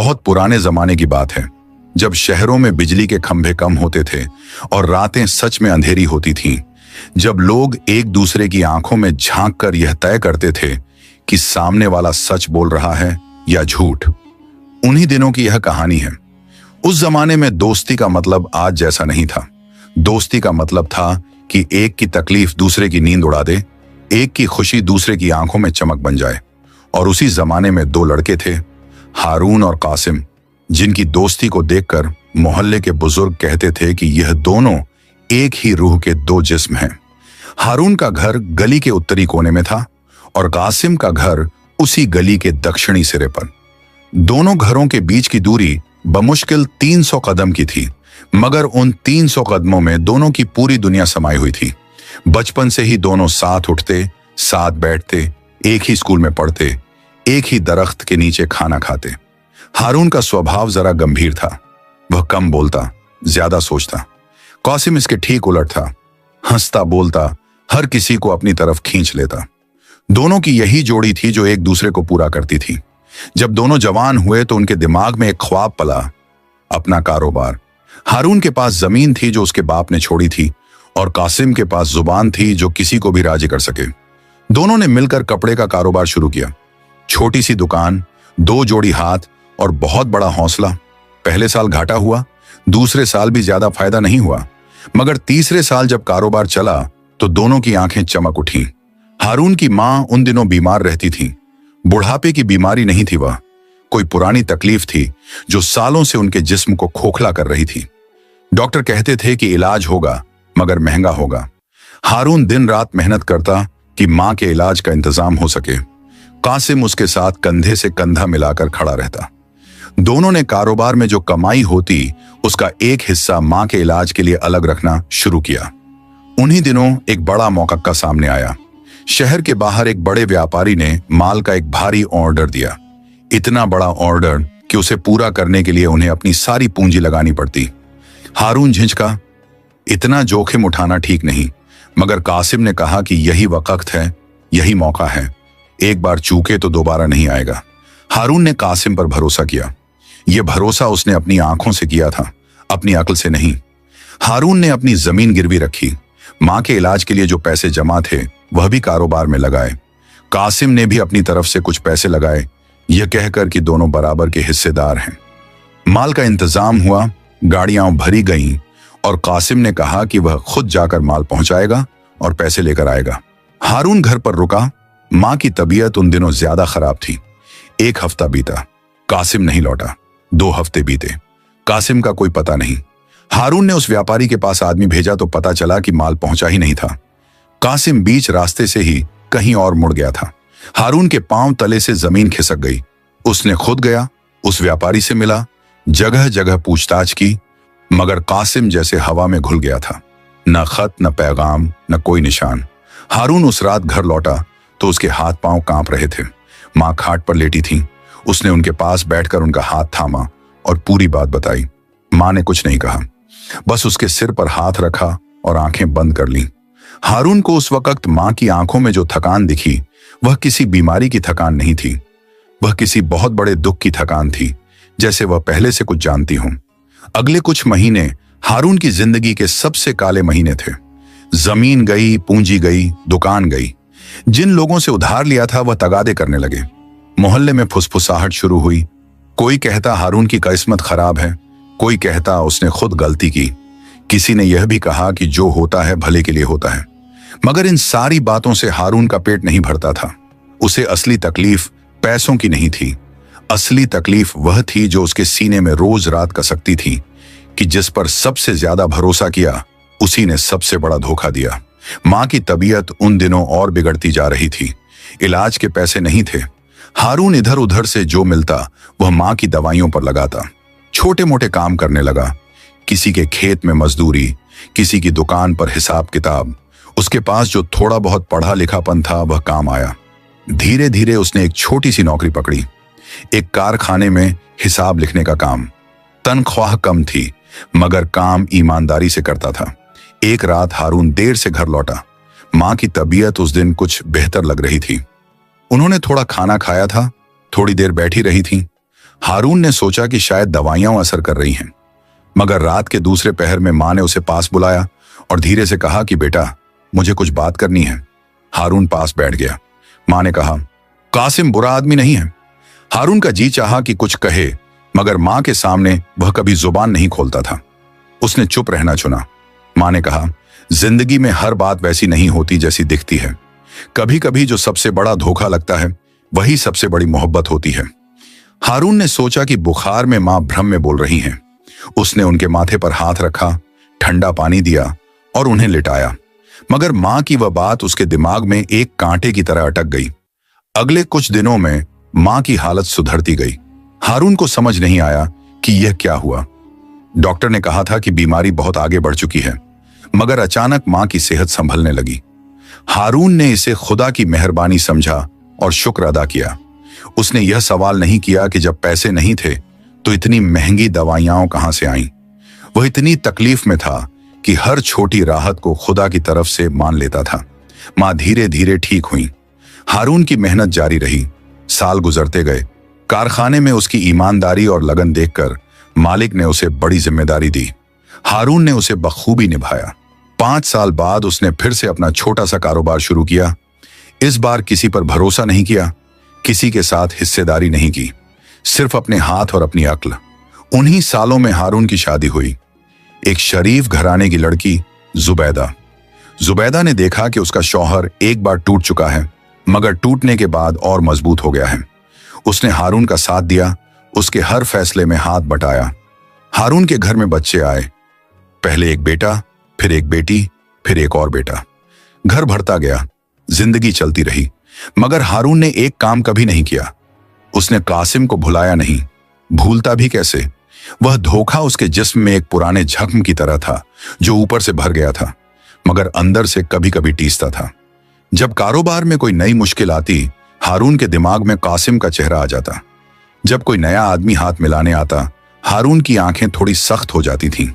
बहुत पुराने जमाने की बात है, जब शहरों में बिजली के खंभे कम होते थे और रातें सच में अंधेरी होती थीं, जब लोग एक दूसरे की आंखों में झांक कर यह तय करते थे कि सामने वाला सच बोल रहा है या झूठ। उन्हीं दिनों की यह कहानी है। उस जमाने में दोस्ती का मतलब आज जैसा नहीं था। दोस्ती का मतलब था कि एक की तकलीफ दूसरे की नींद उड़ा दे, एक की खुशी दूसरे की आंखों में चमक बन जाए। और उसी जमाने में दो लड़के थे, हारून और कासिम, जिनकी दोस्ती को देखकर मोहल्ले के बुजुर्ग कहते थे कि यह दोनों एक ही रूह के दो जिस्म हैं। हारून का घर गली के उत्तरी कोने में था और कासिम का घर उसी गली के दक्षिणी सिरे पर। दोनों घरों के बीच की दूरी बमुश्किल 300 कदम की थी, मगर उन 300 कदमों में दोनों की पूरी दुनिया समाई हुई थी। बचपन से ही दोनों साथ उठते, साथ बैठते, एक ही स्कूल में पढ़ते, एक ही दरख्त के नीचे खाना खाते। हारून का स्वभाव जरा गंभीर था। वह कम बोलता, ज्यादा सोचता। कासिम इसके ठीक उलट था, हंसता बोलता, हर किसी को अपनी तरफ खींच लेता। दोनों की यही जोड़ी थी जो एक दूसरे को पूरा करती थी। जब दोनों जवान हुए तो उनके दिमाग में एक ख्वाब पला, अपना कारोबार। हारून के पास जमीन थी जो उसके बाप ने छोड़ी थी और कासिम के पास जुबान थी जो किसी को भी राजी कर सके। दोनों ने मिलकर कपड़े का कारोबार शुरू किया। छोटी सी दुकान, 2 जोड़ी हाथ और बहुत बड़ा हौसला। पहले साल घाटा हुआ, दूसरे साल भी ज्यादा फायदा नहीं हुआ, मगर तीसरे साल जब कारोबार चला तो दोनों की आंखें चमक उठी। हारून की मां उन दिनों बीमार रहती थी। बुढ़ापे की बीमारी नहीं थी, वह कोई पुरानी तकलीफ थी जो सालों से उनके जिस्म को खोखला कर रही थी। डॉक्टर कहते थे कि इलाज होगा, मगर महंगा होगा। हारून दिन रात मेहनत करता कि मां के इलाज का इंतजाम हो सके। कासिम उसके साथ कंधे से कंधा मिलाकर खड़ा रहता। दोनों ने कारोबार में जो कमाई होती उसका एक हिस्सा मां के इलाज के लिए अलग रखना शुरू किया। उन्हीं दिनों एक बड़ा मौका सामने आया। शहर के बाहर एक बड़े व्यापारी ने माल का एक भारी ऑर्डर दिया। इतना बड़ा ऑर्डर कि उसे पूरा करने के लिए उन्हें अपनी सारी पूंजी लगानी पड़ती। हारून झिझका, इतना जोखिम उठाना ठीक नहीं, मगर कासिम ने कहा कि यही वक्त है, यही मौका है। एक बार चूके तो दोबारा नहीं आएगा। हारून ने कासिम पर भरोसा किया। यह भरोसा उसने अपनी आंखों से किया था, अपनी अक्ल से नहीं। हारून ने अपनी जमीन गिरवी रखी। मां के इलाज के लिए जो पैसे जमा थे वह भी कारोबार में लगाए। कासिम ने भी अपनी तरफ से कुछ पैसे लगाए, यह कहकर कि दोनों बराबर के हिस्सेदार हैं। माल का इंतजाम हुआ, गाड़ियां भरी गईं और कासिम ने कहा कि वह खुद जाकर माल पहुंचाएगा और पैसे लेकर आएगा। हारून घर पर रुका। मां की तबीयत उन दिनों ज्यादा खराब थी। 1 हफ्ता बीता, कासिम नहीं लौटा। 2 हफ्ते बीते, कासिम का कोई पता नहीं। हारून ने उस व्यापारी के पास आदमी भेजा तो पता चला कि माल पहुंचा ही नहीं था। कासिम बीच रास्ते से ही कहीं और मुड़ गया था। हारून के पांव तले से जमीन खिसक गई। उसने खुद गया, उस व्यापारी से मिला, जगह जगह पूछताछ की, मगर कासिम जैसे हवा में घुल गया था। न खत, न पैगाम, न कोई निशान। हारून उस रात घर लौटा तो उसके हाथ पांव कांप रहे थे। मां खाट पर लेटी थी। उसने उनके पास बैठकर उनका हाथ थामा और पूरी बात बताई। मां ने कुछ नहीं कहा, बस उसके सिर पर हाथ रखा और आंखें बंद कर लीं। हारून को उस वक्त मां की आंखों में जो थकान दिखी वह किसी बीमारी की थकान नहीं थी, वह किसी बहुत बड़े दुख की थकान थी, जैसे वह पहले से कुछ जानती हूं। अगले कुछ महीने हारून की जिंदगी के सबसे काले महीने थे। जमीन गई, पूंजी गई, दुकान गई। जिन लोगों से उधार लिया था वह तगादे करने लगे। मोहल्ले में फुसफुसाहट शुरू हुई। कोई कहता हारून की किस्मत खराब है, कोई कहता उसने खुद गलती की। किसी ने यह भी कहा कि जो होता है भले के लिए होता है। मगर इन सारी बातों से हारून का पेट नहीं भरता था। उसे असली तकलीफ पैसों की नहीं थी। असली तकलीफ वह थी जो उसके सीने में रोज रात कसकती थी कि जिस पर सबसे ज्यादा भरोसा किया उसी ने सबसे बड़ा धोखा दिया। मां की तबीयत उन दिनों और बिगड़ती जा रही थी। इलाज के पैसे नहीं थे। हारून इधर उधर से जो मिलता वह मां की दवाइयों पर लगाता। छोटे मोटे काम करने लगा, किसी के खेत में मजदूरी, किसी की दुकान पर हिसाब किताब। उसके पास जो थोड़ा बहुत पढ़ा लिखापन था वह काम आया। धीरे धीरे उसने एक छोटी सी नौकरी पकड़ी, एक कारखाने में हिसाब लिखने का काम। तनख्वाह कम थी मगर काम ईमानदारी से करता था। एक रात हारून देर से घर लौटा। मां की तबीयत उस दिन कुछ बेहतर लग रही थी। उन्होंने थोड़ा खाना खाया था, थोड़ी देर बैठी रही थी। हारून ने सोचा कि शायद दवाइयां असर कर रही हैं, मगर रात के दूसरे पहर में मां ने उसे पास बुलाया और धीरे से कहा कि बेटा, मुझे कुछ बात करनी है। हारून पास बैठ गया। मां ने कहा, कासिम बुरा आदमी नहीं है। हारून का जी चाहा कि कुछ कहे, मगर मां के सामने वह कभी जुबान नहीं खोलता था। उसने चुप रहना चुना। मां ने कहा, जिंदगी में हर बात वैसी नहीं होती जैसी दिखती है। कभी कभी जो सबसे बड़ा धोखा लगता है वही सबसे बड़ी मोहब्बत होती है। हारून ने सोचा कि बुखार में मां भ्रम में बोल रही हैं। उसने उनके माथे पर हाथ रखा, ठंडा पानी दिया और उन्हें लिटाया, मगर मां की वह बात उसके दिमाग में एक कांटे की तरह अटक गई। अगले कुछ दिनों में मां की हालत सुधरती गई। हारून को समझ नहीं आया कि यह क्या हुआ। डॉक्टर ने कहा था कि बीमारी बहुत आगे बढ़ चुकी है, मगर अचानक मां की सेहत संभलने लगी। हारून ने इसे खुदा की मेहरबानी समझा और शुक्र अदा किया। उसने यह सवाल नहीं किया कि जब पैसे नहीं थे तो इतनी महंगी दवाइयां कहां से आईं। वह इतनी तकलीफ में था कि हर छोटी राहत को खुदा की तरफ से मान लेता था। मां धीरे धीरे ठीक हुई। हारून की मेहनत जारी रही। साल गुजरते गए। कारखाने में उसकी ईमानदारी और लगन देखकर मालिक ने उसे बड़ी जिम्मेदारी दी। हारून ने उसे बखूबी निभाया। 5 साल बाद उसने फिर से अपना छोटा सा कारोबार शुरू किया। इस बार किसी पर भरोसा नहीं किया, किसी के साथ हिस्सेदारी नहीं की, सिर्फ अपने हाथ और अपनी अक्ल। उन्हीं सालों में हारून की शादी हुई। एक शरीफ घराने की लड़की जुबैदा। जुबैदा ने देखा कि उसका शौहर एक बार टूट चुका है, मगर टूटने के बाद और मजबूत हो गया है। उसने हारून का साथ दिया, उसके हर फैसले में हाथ बटाया। हारून के घर में बच्चे आए। पहले एक बेटा, फिर एक बेटी, फिर एक और बेटा। घर भरता गया। जिंदगी चलती रही, मगर हारून ने एक काम कभी नहीं किया। उसने कासिम को भुलाया नहीं। भूलता भी कैसे? वह धोखा उसके जिस्म में एक पुराने जख्म की तरह था जो ऊपर से भर गया था, मगर अंदर से कभी कभी टीसता था। जब कारोबार में कोई नई मुश्किल आती, हारून के दिमाग में कासिम का चेहरा आ जाता। जब कोई नया आदमी हाथ मिलाने आता, हारून की आंखें थोड़ी सख्त हो जाती थीं।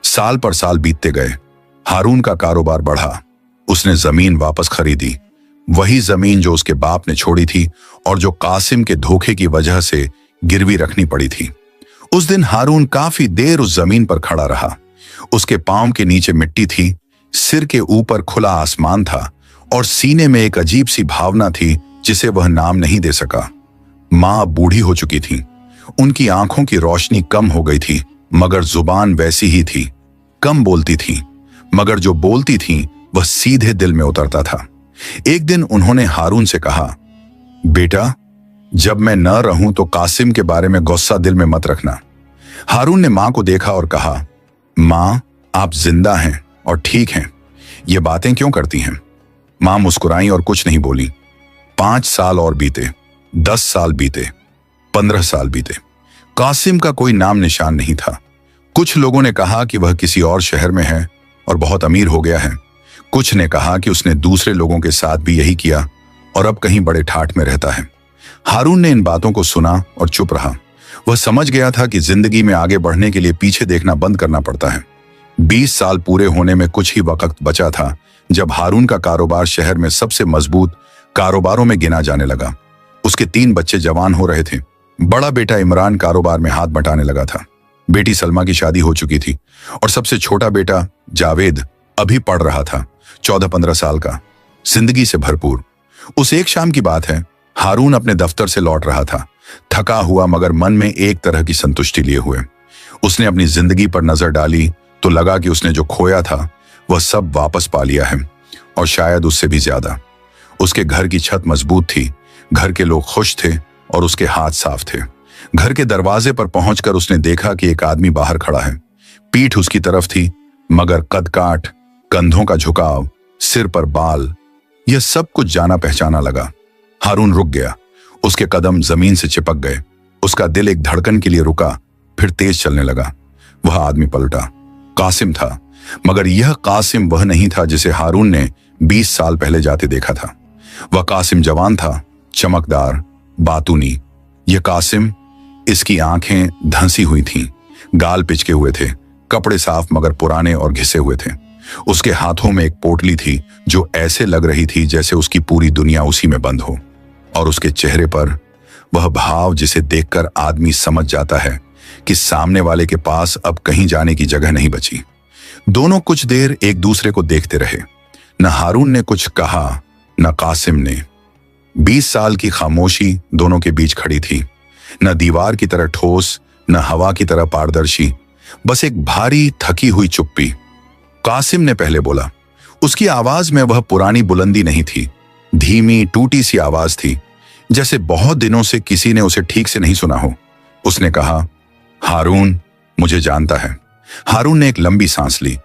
साल पर साल बीतते गए। हारून का कारोबार बढ़ा। उसने जमीन वापस खरीदी, वही जमीन जो उसके बाप ने छोड़ी थी और जो कासिम के धोखे की वजह से गिरवी रखनी पड़ी थी। उस दिन हारून काफी देर उस जमीन पर खड़ा रहा। उसके पांव के नीचे मिट्टी थी, सिर के ऊपर खुला आसमान था और सीने में एक अजीब सी भावना थी जिसे वह नाम नहीं दे सका। मां बूढ़ी हो चुकी थी। उनकी आंखों की रोशनी कम हो गई थी, मगर जुबान वैसी ही थी। कम बोलती थी, मगर जो बोलती थी वह सीधे दिल में उतरता था। एक दिन उन्होंने हारून से कहा, बेटा, जब मैं न रहूं तो कासिम के बारे में गुस्सा दिल में मत रखना। हारून ने मां को देखा और कहा, मां, आप जिंदा हैं और ठीक हैं, ये बातें क्यों करती हैं? मां मुस्कुराई और कुछ नहीं बोली। 5 साल और बीते, 10 साल बीते, 15 साल बीते। कासिम का कोई नाम निशान नहीं था। कुछ लोगों ने कहा कि वह किसी और शहर में है और बहुत अमीर हो गया है। कुछ ने कहा कि उसने दूसरे लोगों के साथ भी यही किया और अब कहीं बड़े ठाठ में रहता है। हारून ने इन बातों को सुना और चुप रहा। वह समझ गया था कि जिंदगी में आगे बढ़ने के लिए पीछे देखना बंद करना पड़ता है। 20 साल पूरे होने में कुछ ही वक्त बचा था जब हारून का कारोबार शहर में सबसे मजबूत कारोबारों में गिना जाने लगा। उसके 3 बच्चे जवान हो रहे थे। बड़ा बेटा इमरान कारोबार में हाथ बटाने लगा था। बेटी सलमा की शादी हो चुकी थी और सबसे छोटा बेटा जावेद अभी पढ़ रहा था, 14-15 साल का, जिंदगी से भरपूर। उस एक शाम की बात है, हारून अपने दफ्तर से लौट रहा था, थका हुआ मगर मन में एक तरह की संतुष्टि लिए हुए। उसने अपनी जिंदगी पर नजर डाली तो लगा कि उसने जो खोया था वह सब वापस पा लिया है, और शायद उससे भी ज्यादा। उसके घर की छत मजबूत थी, घर के लोग खुश थे और उसके हाथ साफ थे। घर के दरवाजे पर पहुंचकर उसने देखा कि एक आदमी बाहर खड़ा है। पीठ उसकी तरफ थी, मगर कद काठ, कंधों का झुकाव, सिर पर बाल, यह सब कुछ जाना पहचाना लगा। हारून रुक गया। उसके कदम जमीन से चिपक गए। उसका दिल एक धड़कन के लिए रुका, फिर तेज चलने लगा। वह आदमी पलटा। कासिम था, मगर यह कासिम वह नहीं था जिसे हारून ने 20 साल पहले जाते देखा था। वह कासिम जवान था, चमकदार, बातूनी। यह कासिम, इसकी आंखें धंसी हुई थीं, गाल पिचके हुए थे, कपड़े साफ मगर पुराने और घिसे हुए थे। उसके हाथों में एक पोटली थी जो ऐसे लग रही थी जैसे उसकी पूरी दुनिया उसी में बंद हो, और उसके चेहरे पर वह भाव जिसे देखकर आदमी समझ जाता है कि सामने वाले के पास अब कहीं जाने की जगह नहीं बची। दोनों कुछ देर एक दूसरे को देखते रहे। न हारून ने कुछ कहा न कासिम ने। 20 साल की खामोशी दोनों के बीच खड़ी थी, न दीवार की तरह ठोस न हवा की तरह पारदर्शी, बस एक भारी थकी हुई चुप्पी। कासिम ने पहले बोला। उसकी आवाज में वह पुरानी बुलंदी नहीं थी, धीमी टूटी सी आवाज थी, जैसे बहुत दिनों से किसी ने उसे ठीक से नहीं सुना हो। उसने कहा, हारून मुझे जानता है। हारून ने एक लंबी सांस ली।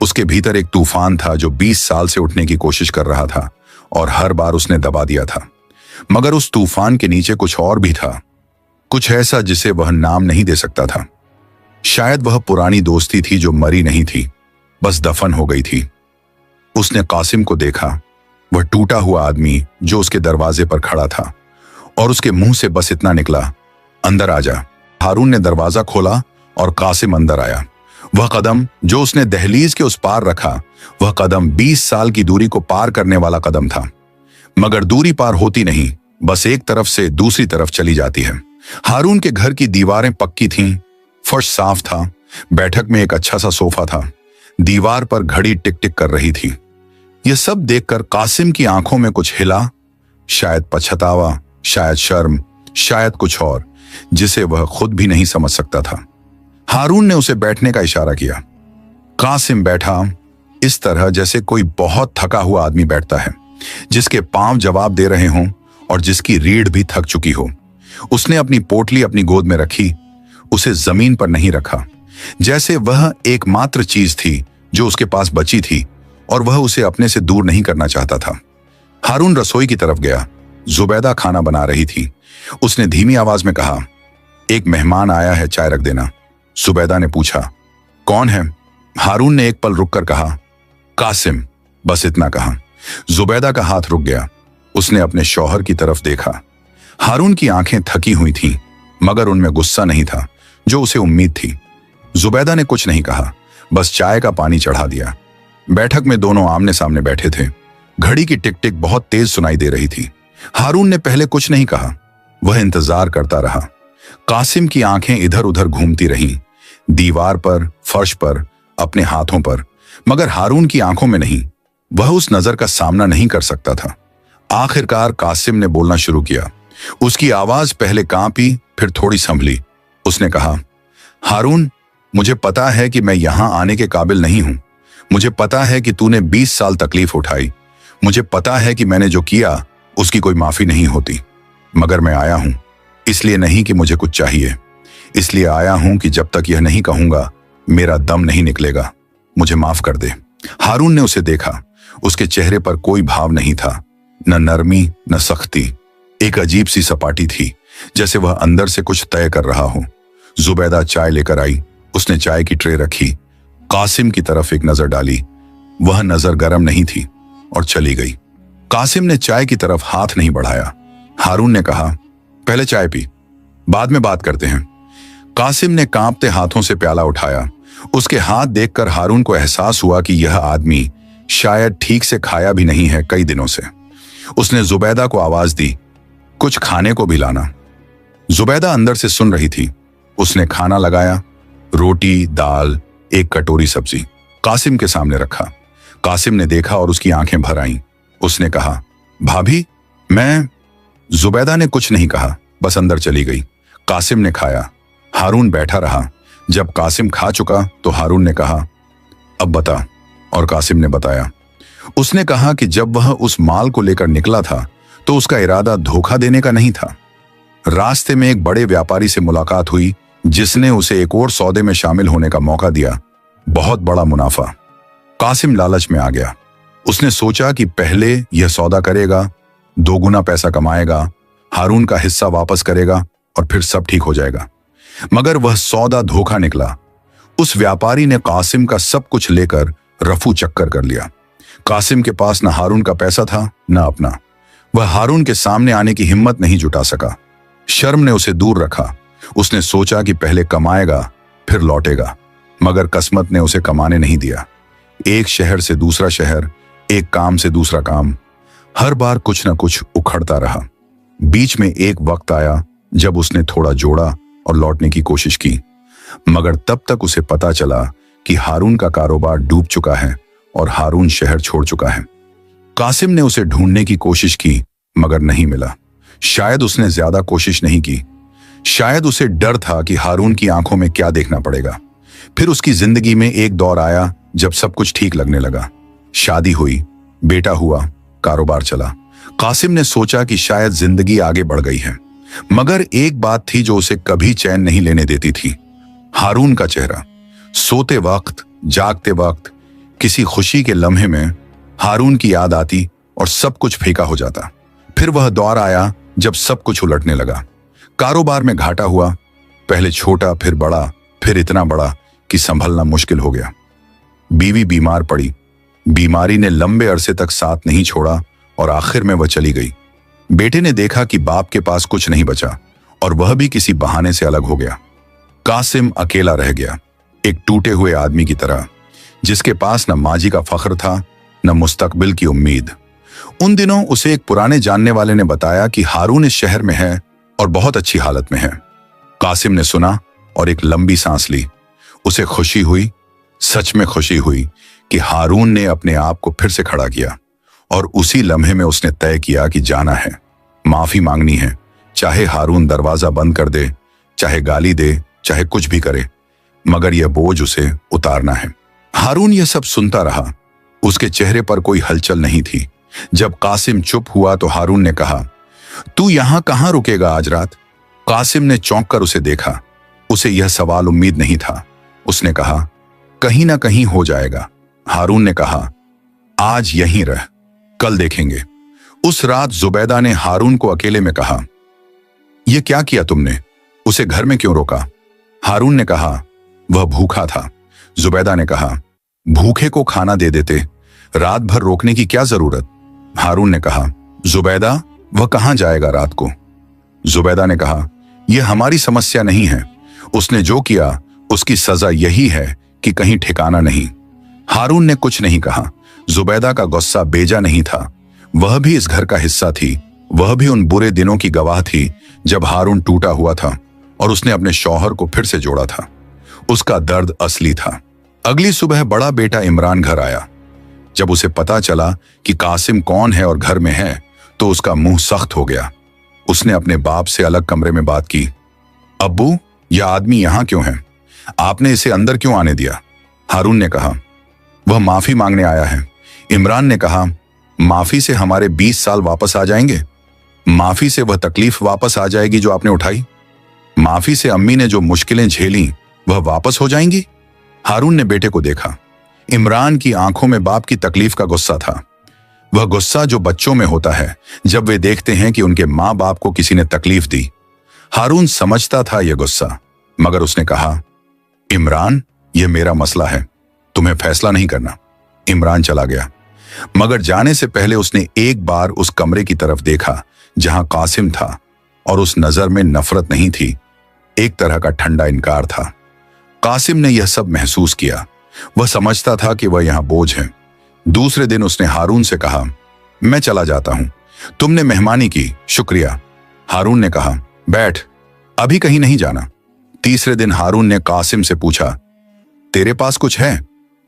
उसके भीतर एक तूफान था जो 20 साल से उठने की कोशिश कर रहा था और हर बार उसने दबा दिया था। मगर उस तूफान के नीचे कुछ और भी था, कुछ ऐसा जिसे वह नाम नहीं दे सकता था। शायद वह पुरानी दोस्ती थी जो मरी नहीं थी, बस दफन हो गई थी। उसने कासिम को देखा, वह टूटा हुआ आदमी जो उसके दरवाजे पर खड़ा था, और उसके मुंह से बस इतना निकला, अंदर आ जा। हारून ने दरवाजा खोला और कासिम अंदर आया। वह कदम जो उसने दहलीज के उस पार रखा, वह कदम 20 साल की दूरी को पार करने वाला कदम था। मगर दूरी पार होती नहीं, बस एक तरफ से दूसरी तरफ चली जाती है। हारून के घर की दीवारें पक्की थीं, फर्श साफ था, बैठक में एक अच्छा सा सोफा था, दीवार पर घड़ी टिक टिक कर रही थी। यह सब देखकर कासिम की आंखों में कुछ हिला, शायद पछतावा, शायद शर्म, शायद कुछ और, जिसे वह खुद भी नहीं समझ सकता था। हारून ने उसे बैठने का इशारा किया। कासिम बैठा इस तरह जैसे कोई बहुत थका हुआ आदमी बैठता है, जिसके पांव जवाब दे रहे हों और जिसकी रीढ़ भी थक चुकी हो। उसने अपनी पोटली अपनी गोद में रखी, उसे जमीन पर नहीं रखा, जैसे वह एकमात्र चीज थी जो उसके पास बची थी और वह उसे अपने से दूर नहीं करना चाहता था। हारून रसोई की तरफ गया। जुबैदा खाना बना रही थी। उसने धीमी आवाज में कहा, एक मेहमान आया है, चाय रख देना। जुबैदा ने पूछा, कौन है? हारून ने एक पल रुककर कहा, कासिम। बस इतना कहा। जुबैदा का हाथ रुक गया। उसने अपने शौहर की तरफ देखा। हारून की आंखें थकी हुई थीं, मगर उनमें गुस्सा नहीं था जो उसे उम्मीद थी। जुबैदा ने कुछ नहीं कहा, बस चाय का पानी चढ़ा दिया। बैठक में दोनों आमने सामने बैठे थे। घड़ी की टिक टिक बहुत तेज सुनाई दे रही थी। हारून ने पहले कुछ नहीं कहा, वह इंतजार करता रहा। कासिम की आंखें इधर उधर घूमती रहीं, दीवार पर, फर्श पर, अपने हाथों पर, मगर हारून की आंखों में नहीं। वह उस नजर का सामना नहीं कर सकता था। आखिरकार कासिम ने बोलना शुरू किया। उसकी आवाज पहले कांपी, फिर थोड़ी संभली। उसने कहा, हारून, मुझे पता है कि मैं यहां आने के काबिल नहीं हूं। मुझे पता है कि तूने 20 साल तकलीफ उठाई। मुझे पता है कि मैंने जो किया उसकी कोई माफी नहीं होती। मगर मैं आया हूं इसलिए नहीं कि मुझे कुछ चाहिए, इसलिए आया हूं कि जब तक यह नहीं कहूंगा मेरा दम नहीं निकलेगा। मुझे माफ कर दे। हारून ने उसे देखा। उसके चेहरे पर कोई भाव नहीं था, न नरमी न सख्ती। एक अजीब सी सपाटी थी, जैसे वह अंदर से कुछ तय कर रहा हो। जुबैदा चाय लेकर आई। उसने चाय की ट्रे रखी, कासिम की तरफ एक नजर डाली। वह नजर गर्म नहीं थी और चली गई। कासिम ने चाय की तरफ हाथ नहीं बढ़ाया। हारून ने कहा, पहले चाय पी, बाद में बात करते हैं। कासिम ने कांपते हाथों से प्याला उठाया। उसके हाथ देखकर हारून को एहसास हुआ कि यह आदमी शायद ठीक से खाया भी नहीं है कई दिनों से। उसने जुबैदा को आवाज दी, कुछ खाने को भी लाना। जुबैदा अंदर से सुन रही थी। उसने खाना लगाया, रोटी, दाल, एक कटोरी सब्जी कासिम के सामने रखा। कासिम ने देखा और उसकी आंखें भर आईं। उसने कहा, भाभी, मैं। जुबैदा ने कुछ नहीं कहा, बस अंदर चली गई। कासिम ने खाया। हारून बैठा रहा। जब कासिम खा चुका तो हारून ने कहा, अब बता। और कासिम ने बताया। उसने कहा कि जब वह उस माल को लेकर निकला था तो उसका इरादा धोखा देने का नहीं था। रास्ते में एक बड़े व्यापारी से मुलाकात हुई जिसने उसे एक और सौदे में शामिल होने का मौका दिया, बहुत बड़ा मुनाफा। कासिम लालच में आ गया। उसने सोचा कि पहले यह सौदा करेगा, 2 गुना पैसा कमाएगा, हारून का हिस्सा वापस करेगा और फिर सब ठीक हो जाएगा। मगर वह सौदा धोखा निकला। उस व्यापारी ने कासिम का सब कुछ लेकर रफू चक्कर कर लिया। कासिम के पास न हारून का पैसा था न अपना। वह हारून के सामने आने की हिम्मत नहीं जुटा सका। शर्म ने उसे दूर रखा। उसने सोचा कि पहले कमाएगा फिर लौटेगा, मगर किस्मत ने उसे कमाने नहीं दिया। एक शहर से दूसरा शहर, एक काम से दूसरा काम, हर बार कुछ न कुछ उखड़ता रहा। बीच में एक वक्त आया जब उसने थोड़ा जोड़ा और लौटने की कोशिश की, मगर तब तक उसे पता चला कि हारून का कारोबार डूब चुका है और हारून शहर छोड़ चुका है। कासिम ने उसे ढूंढने की कोशिश की मगर नहीं मिला। शायद उसने ज्यादा कोशिश नहीं की, शायद उसे डर था कि हारून की आंखों में क्या देखना पड़ेगा। फिर उसकी जिंदगी में एक दौर आया जब सब कुछ ठीक लगने लगा। शादी हुई, बेटा हुआ, कारोबार चला। कासिम ने सोचा कि शायद जिंदगी आगे बढ़ गई है, मगर एक बात थी जो उसे कभी चैन नहीं लेने देती थी, हारून का चेहरा। सोते वक्त, जागते वक्त, किसी खुशी के लम्हे में हारून की याद आती और सब कुछ फीका हो जाता। फिर वह दौर आया जब सब कुछ उलटने लगा। कारोबार में घाटा हुआ, पहले छोटा, फिर बड़ा, फिर इतना बड़ा कि संभलना मुश्किल हो गया। बीवी बीमार पड़ी, बीमारी ने लंबे अरसे तक साथ नहीं छोड़ा और आखिर में वह चली गई। बेटे ने देखा कि बाप के पास कुछ नहीं बचा और वह भी किसी बहाने से अलग हो गया। कासिम अकेला रह गया, एक टूटे हुए आदमी की तरह, जिसके पास न माजी का फख्र था न मुस्तकबिल की उम्मीद। उन दिनों उसे एक पुराने जानने वाले ने बताया कि हारून इस शहर में है और बहुत अच्छी हालत में है। कासिम ने सुना और एक लंबी सांस ली। उसे खुशी हुई, सच में खुशी हुई कि हारून ने अपने आप को फिर से खड़ा किया और उसी लम्हे में उसने तय किया कि जाना है, माफी मांगनी है, चाहे हारून दरवाजा बंद कर दे, चाहे गाली दे, चाहे कुछ भी करे, मगर यह बोझ उसे उतारना है। हारून यह सब सुनता रहा, उसके चेहरे पर कोई हलचल नहीं थी। जब कासिम चुप हुआ तो हारून ने कहा, तू यहां कहां रुकेगा आज रात? कासिम ने चौंक कर उसे देखा। उसे यह सवाल उम्मीद नहीं था। उसने कहा, कहीं ना कहीं हो जाएगा। हारून ने कहा, आज यहीं रह, कल देखेंगे। उस रात जुबैदा ने हारून को अकेले में कहा, यह क्या किया तुमने? उसे घर में क्यों रोका? हारून ने कहा, वह भूखा था। जुबैदा ने कहा, भूखे को खाना दे देते, रात भर रोकने की क्या जरूरत? हारून ने कहा, जुबैदा, वह कहां जाएगा रात को? जुबैदा ने कहा, यह हमारी समस्या नहीं है, उसने जो किया उसकी सजा यही है कि कहीं ठिकाना नहीं। हारून ने कुछ नहीं कहा। जुबैदा का गुस्सा बेजा नहीं था, वह भी इस घर का हिस्सा थी, वह भी उन बुरे दिनों की गवाह थी जब हारून टूटा हुआ था और उसने अपने शौहर को फिर से जोड़ा था। उसका दर्द असली था। अगली सुबह बड़ा बेटा इमरान घर आया। जब उसे पता चला कि कासिम कौन है और घर में है तो उसका मुंह सख्त हो गया। उसने अपने बाप से अलग कमरे में बात की, अब्बू, यह आदमी यहां क्यों है? आपने इसे अंदर क्यों आने दिया? हारून ने कहा, वह माफी मांगने आया है। इमरान ने कहा, माफी से हमारे 20 साल वापस आ जाएंगे? माफी से वह तकलीफ वापस आ जाएगी जो आपने उठाई? माफी से अम्मी ने जो मुश्किलें झेली वह वापस हो जाएंगी? हारून ने बेटे को देखा। इमरान की आंखों में बाप की तकलीफ का गुस्सा था, वह गुस्सा जो बच्चों में होता है जब वे देखते हैं कि उनके मां बाप को किसी ने तकलीफ दी। हारून समझता था यह गुस्सा, मगर उसने कहा, इमरान, यह मेरा मसला है, तुम्हें फैसला नहीं करना। इमरान चला गया, मगर जाने से पहले उसने एक बार उस कमरे की तरफ देखा जहां कासिम था, और उस नजर में नफरत नहीं थी, एक तरह का ठंडा इनकार था। कासिम ने यह सब महसूस किया। वह समझता था कि वह यहां बोझ है। दूसरे दिन उसने हारून से कहा, मैं चला जाता हूं, तुमने मेहमानी की, शुक्रिया। हारून ने कहा, बैठ, अभी कहीं नहीं जाना। तीसरे दिन हारून ने कासिम से पूछा, तेरे पास कुछ है?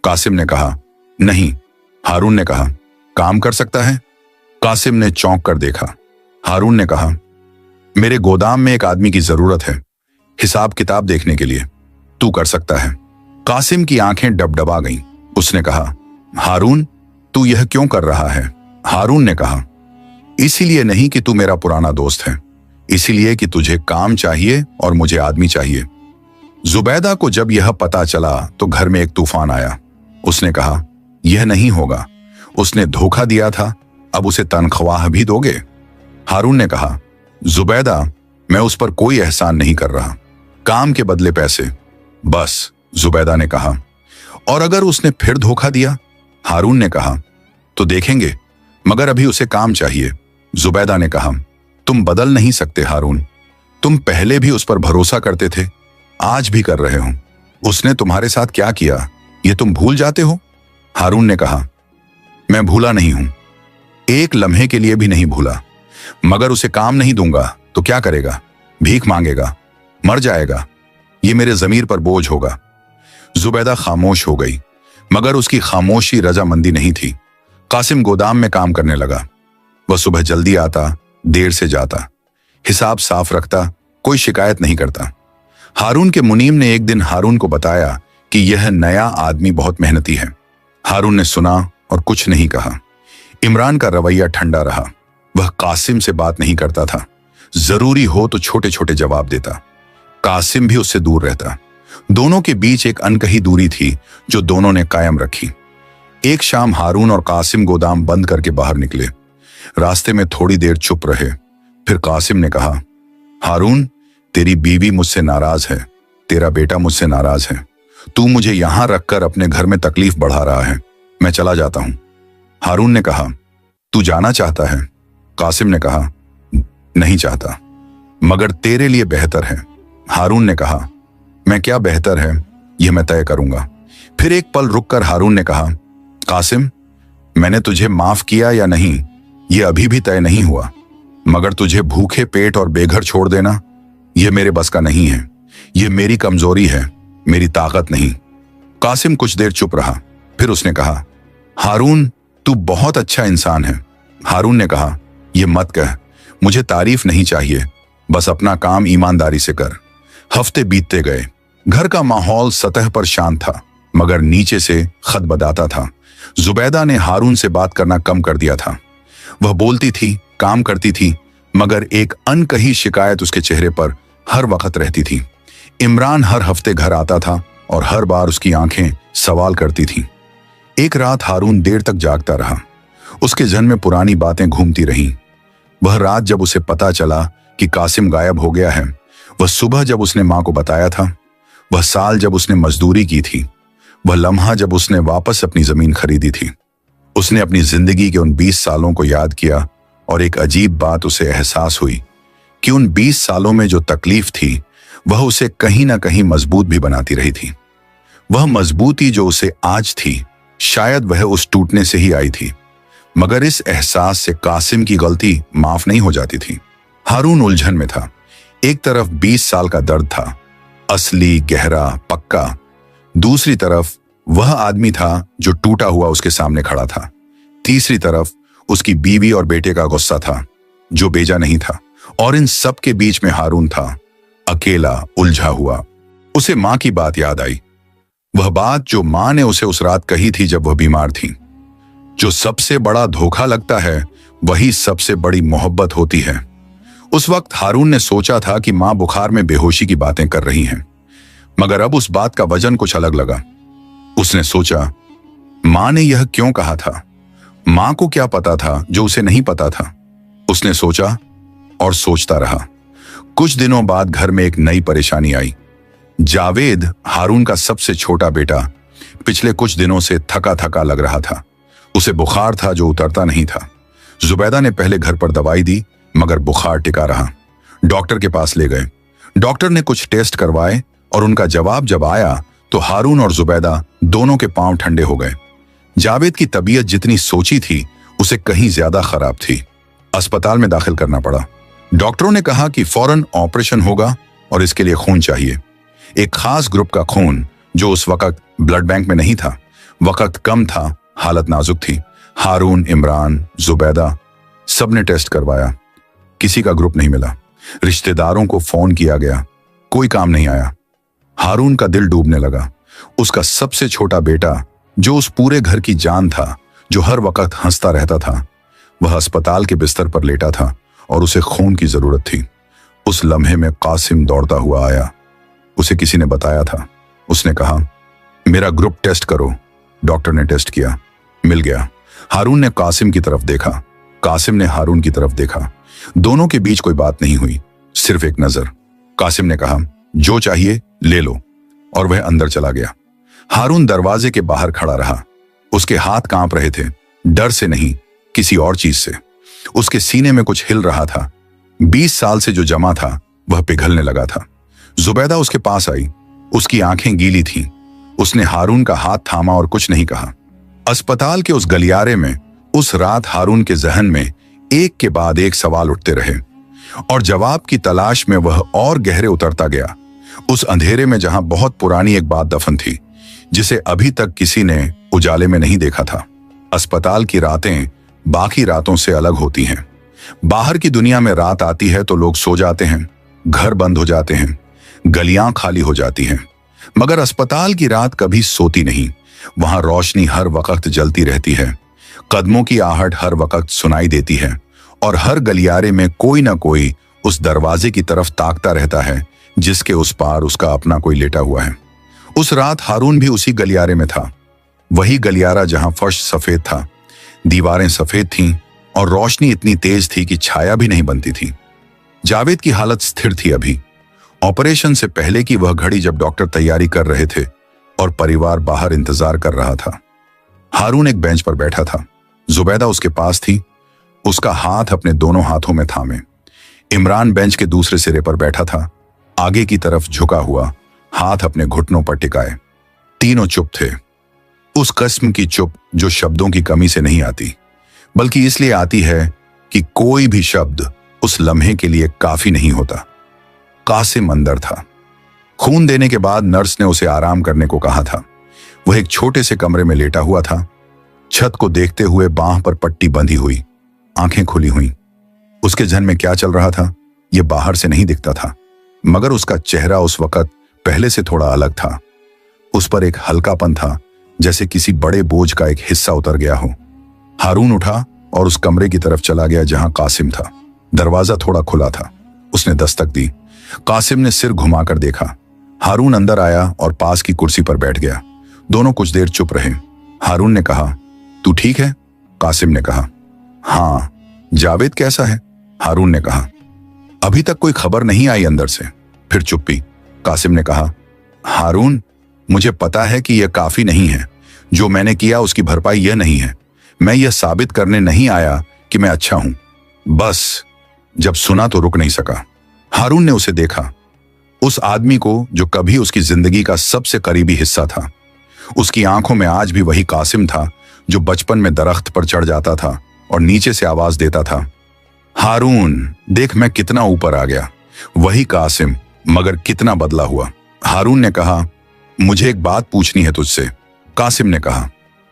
कासिम ने कहा, नहीं। हारून ने कहा, काम कर सकता है? कासिम ने चौंक कर देखा। हारून ने कहा, मेरे गोदाम में एक आदमी की जरूरत है, हिसाब किताब देखने के लिए, तू कर सकता है। कासिम की आंखें डबडबा गईं। उसने कहा, हारून, तू यह क्यों कर रहा है? हारून ने कहा, इसीलिए नहीं कि तू मेरा पुराना दोस्त है, इसीलिए कि तुझे काम चाहिए और मुझे आदमी चाहिए। जुबैदा को जब यह पता चला तो घर में एक तूफान आया। उसने कहा, यह नहीं होगा, उसने धोखा दिया था, अब उसे तनख्वाह भी दोगे? हारून ने कहा, जुबैदा, मैं उस पर कोई एहसान नहीं कर रहा, काम के बदले पैसे, बस। जुबैदा ने कहा, और अगर उसने फिर धोखा दिया? हारून ने कहा, तो देखेंगे, मगर अभी उसे काम चाहिए। जुबैदा ने कहा, तुम बदल नहीं सकते हारून, तुम पहले भी उस पर भरोसा करते थे, आज भी कर रहे हो। उसने तुम्हारे साथ क्या किया ये तुम भूल जाते हो? हारून ने कहा, मैं भूला नहीं हूं, एक लम्हे के लिए भी नहीं भूला, मगर उसे काम नहीं दूंगा तो क्या करेगा? भीख मांगेगा, मर जाएगा। ये मेरे जमीर पर बोझ होगा। जुबैदा खामोश हो गई, मगर उसकी खामोशी रजामंदी नहीं थी। कासिम गोदाम में काम करने लगा। वह सुबह जल्दी आता, देर से जाता, हिसाब साफ रखता, कोई शिकायत नहीं करता। हारून के मुनीम ने एक दिन हारून को बताया कि यह नया आदमी बहुत मेहनती है। हारून ने सुना और कुछ नहीं कहा। इमरान का रवैया ठंडा रहा। वह कासिम से बात नहीं करता था। जरूरी हो तो छोटे छोटे जवाब देता। कासिम भी उससे दूर रहता। दोनों के बीच एक अनकही दूरी थी जो दोनों ने कायम रखी। एक शाम हारून और कासिम गोदाम बंद करके बाहर निकले। रास्ते में थोड़ी देर चुप रहे। फिर कासिम ने कहा, हारून, तेरी बीवी मुझसे नाराज है, तेरा बेटा मुझसे नाराज है। तू मुझे यहां रखकर अपने घर में तकलीफ बढ़ा रहा है। मैं चला जाता हूं। हारून ने कहा, तू जाना चाहता है? कासिम ने कहा, नहीं चाहता, मगर तेरे लिए बेहतर है। हारून ने कहा, मैं क्या बेहतर है यह मैं तय करूंगा। फिर एक पल रुककर हारून ने कहा, कासिम, मैंने तुझे माफ किया या नहीं यह अभी भी तय नहीं हुआ, मगर तुझे भूखे पेट और बेघर छोड़ देना यह मेरे बस का नहीं है। यह मेरी कमजोरी है, मेरी ताकत नहीं। कासिम कुछ देर चुप रहा। फिर उसने कहा, हारून, तू बहुत अच्छा इंसान है। हारून ने कहा, यह मत कह, मुझे तारीफ नहीं चाहिए, बस अपना काम ईमानदारी से कर। हफ्ते बीतते गए। घर का माहौल सतह पर शांत था, मगर नीचे से खदबदाता था। जुबैदा ने हारून से बात करना कम कर दिया था। वह बोलती थी, काम करती थी, मगर एक अनकही शिकायत उसके चेहरे पर हर वक्त रहती थी। इमरान हर हफ्ते घर आता था और हर बार उसकी आंखें सवाल करती थीं। एक रात हारून देर तक जागता रहा। उसके जहन में पुरानी बातें घूमती रहीं। वह रात जब उसे पता चला कि कासिम गायब हो गया है, वह सुबह जब उसने मां को बताया था, वह साल जब उसने मजदूरी की थी, वह लम्हा जब उसने वापस अपनी जमीन खरीदी थी। उसने अपनी जिंदगी के उन 20 सालों को याद किया और एक अजीब बात उसे एहसास हुई कि उन 20 सालों में जो तकलीफ थी वह उसे कहीं ना कहीं मजबूत भी बनाती रही थी। वह मजबूती जो उसे आज थी, शायद वह उस टूटने से ही आई थी, मगर इस एहसास से कासिम की गलती माफ नहीं हो जाती थी। हारून उलझन में था। एक तरफ 20 साल का दर्द था, असली, गहरा, पक्का। दूसरी तरफ वह आदमी था जो टूटा हुआ उसके सामने खड़ा था। तीसरी तरफ उसकी बीवी और बेटे का गुस्सा था जो बेजा नहीं था। और इन सब के बीच में हारून था, अकेला, उलझा हुआ। उसे मां की बात याद आई, वह बात जो मां ने उसे उस रात कही थी जब वह बीमार थी। जो सबसे बड़ा धोखा लगता है वही सबसे बड़ी मोहब्बत होती है। उस वक्त हारून ने सोचा था कि मां बुखार में बेहोशी की बातें कर रही हैं, मगर अब उस बात का वजन कुछ अलग लगा। उसने सोचा, मां ने यह क्यों कहा था? मां को क्या पता था जो उसे नहीं पता था? उसने सोचा और सोचता रहा। कुछ दिनों बाद घर में एक नई परेशानी आई। जावेद, हारून का सबसे छोटा बेटा, पिछले कुछ दिनों से थका थका लग रहा था। उसे बुखार था जो उतरता नहीं था। जुबैदा ने पहले घर पर दवाई दी, मगर बुखार टिका रहा। डॉक्टर के पास ले गए। डॉक्टर ने कुछ टेस्ट करवाए और उनका जवाब जब आया तो हारून और जुबैदा दोनों के पांव ठंडे हो गए। जावेद की तबीयत जितनी सोची थी उसे कहीं ज्यादा खराब थी। अस्पताल में दाखिल करना पड़ा। डॉक्टरों ने कहा कि फौरन ऑपरेशन होगा और इसके लिए खून चाहिए, एक खास ग्रुप का खून जो उस वक्त ब्लड बैंक में नहीं था। वक्त कम था, हालत नाजुक थी। हारून, इमरान, जुबैदा सबने टेस्ट करवाया, किसी का ग्रुप नहीं मिला। रिश्तेदारों को फोन किया गया, कोई काम नहीं आया। हारून का दिल डूबने लगा। उसका सबसे छोटा बेटा जो उस पूरे घर की जान था, जो हर वक्त हंसता रहता था, वह अस्पताल के बिस्तर पर लेटा था और उसे खून की जरूरत थी। उस लम्हे में कासिम दौड़ता हुआ आया। उसे किसी ने बताया था। उसने कहा, मेरा ग्रुप टेस्ट करो। डॉक्टर ने टेस्ट किया, मिल गया। हारून ने कासिम की तरफ देखा, कासिम ने हारून की तरफ देखा। दोनों के बीच कोई बात नहीं हुई, सिर्फ एक नजर। कासिम ने कहा, जो चाहिए ले लो, और वह अंदर चला गया। हारून दरवाजे के बाहर खड़ा रहा। उसके हाथ कांप रहे थे, डर से नहीं, किसी और चीज से। उसके सीने में कुछ हिल रहा था। 20 साल से जो जमा था वह पिघलने लगा था। जुबैदा उसके पास आई। उसकी आंखें गीली थीं। उसने हारून का हाथ थामा और कुछ नहीं कहा। अस्पताल के उस गलियारे में उस रात हारून के जहन में एक के बाद एक सवाल उठते रहे और जवाब की तलाश में वह और गहरे उतरता गया। उस अंधेरे में जहां बहुत पुरानी एक बात दफन थी जिसे अभी तक किसी ने उजाले में नहीं देखा था। अस्पताल की रातें बाकी रातों से अलग होती हैं। बाहर की दुनिया में रात आती है तो लोग सो जाते हैं, घर बंद हो जाते हैं, गलियां खाली हो जाती हैं, मगर अस्पताल की रात कभी सोती नहीं। वहां रोशनी हर वक्त जलती रहती है, कदमों की आहट हर वक्त सुनाई देती है और हर गलियारे में कोई ना कोई उस दरवाजे की तरफ ताकता रहता है जिसके उस पार उसका अपना कोई लेटा हुआ है। उस रात हारून भी उसी गलियारे में था, वही गलियारा जहां फर्श सफेद था, दीवारें सफेद थीं और रोशनी इतनी तेज थी कि छाया भी नहीं बनती थी। जावेद की हालत स्थिर थी। अभी ऑपरेशन से पहले की वह घड़ी जब डॉक्टर तैयारी कर रहे थे और परिवार बाहर इंतजार कर रहा था। हारून एक बेंच पर बैठा था, जुबैदा उसके पास थी, उसका हाथ अपने दोनों हाथों में थामे। इमरान बेंच के दूसरे सिरे पर बैठा था, आगे की तरफ झुका हुआ, हाथ अपने घुटनों पर टिकाए। तीनों चुप थे, उस किस्म की चुप जो शब्दों की कमी से नहीं आती, बल्कि इसलिए आती है कि कोई भी शब्द उस लम्हे के लिए काफी नहीं होता। कासिम अंदर था। खून देने के बाद नर्स ने उसे आराम करने को कहा था। वह एक छोटे से कमरे में लेटा हुआ था, छत को देखते हुए, बांह पर पट्टी बंधी हुई, आंखें खुली हुई। उसके जहन में क्या चल रहा था यह बाहर से नहीं दिखता था, मगर उसका चेहरा उस वक्त पहले से थोड़ा अलग था। उस पर एक हल्कापन था, जैसे किसी बड़े बोझ का एक हिस्सा उतर गया हो। हारून उठा और उस कमरे की तरफ चला गया जहां कासिम था। दरवाजा थोड़ा खुला था। उसने दस्तक दी। कासिम ने सिर घुमाकर देखा। हारून अंदर आया और पास की कुर्सी पर बैठ गया। दोनों कुछ देर चुप रहे। हारून ने कहा, तू ठीक है? कासिम ने कहा, हाँ। जावेद कैसा है? हारून ने कहा, अभी तक कोई खबर नहीं आई अंदर से। फिर चुप्पी। कासिम ने कहा, हारून, मुझे पता है कि यह काफी नहीं है। जो मैंने किया उसकी भरपाई यह नहीं है। मैं यह साबित करने नहीं आया कि मैं अच्छा हूं। बस जब सुना तो रुक नहीं सका। हारून ने उसे देखा, उस आदमी को जो कभी उसकी जिंदगी का सबसे करीबी हिस्सा था। उसकी आंखों में आज भी वही कासिम था जो बचपन में दरख्त पर चढ़ जाता था और नीचे से आवाज देता था, हारून देख मैं कितना ऊपर आ गया। वही कासिम, मगर कितना बदला हुआ। हारून ने कहा, मुझे एक बात पूछनी है तुझसे। कासिम ने कहा,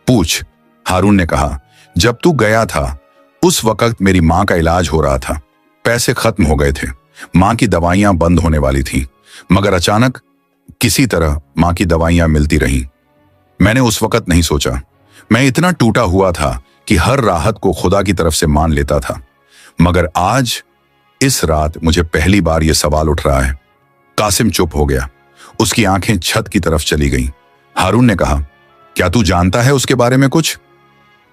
पूछ। हारून ने कहा, जब तू गया था उस वक्त मेरी मां का इलाज हो रहा था। पैसे खत्म हो गए थे, मां की दवाइयां बंद होने वाली थी, मगर अचानक किसी तरह मां की दवाइयां मिलती रहीं। मैंने उस वक्त नहीं सोचा। मैं इतना टूटा हुआ था कि हर राहत को खुदा की तरफ से मान लेता था, मगर आज इस रात मुझे पहली बार यह सवाल उठ रहा है। कासिम चुप हो गया। उसकी आंखें छत की तरफ चली गईं। हारून ने कहा, क्या तू जानता है उसके बारे में कुछ?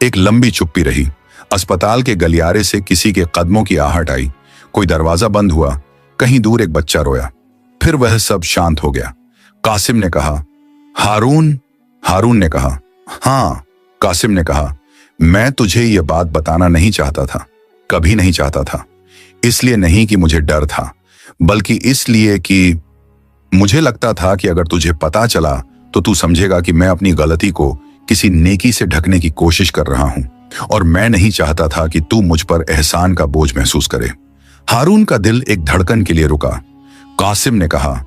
एक लंबी चुप्पी रही। अस्पताल के गलियारे से किसी के कदमों की आहट आई। कोई दरवाजा बंद हुआ। कहीं दूर एक बच्चा रोया। फिर वह सब शांत हो गया। कासिम ने कहा, हारून? हारून ने कहा, हाँ। कासिम ने कहा, मैं तुझे यह बात बताना नहीं चाहता था, कभी नहीं चाहता था। इसलिए नहीं कि मुझे डर था, बल्कि इसलिए कि मुझे लगता था कि अगर तुझे पता चला तो तू समझेगा कि मैं अपनी गलती को किसी नेकी से ढकने की कोशिश कर रहा हूं, और मैं नहीं चाहता था कि तू मुझ पर एहसान का बोझ महसूस करे। हारून का दिल एक धड़कन के लिए रुका। कासिम ने कहा,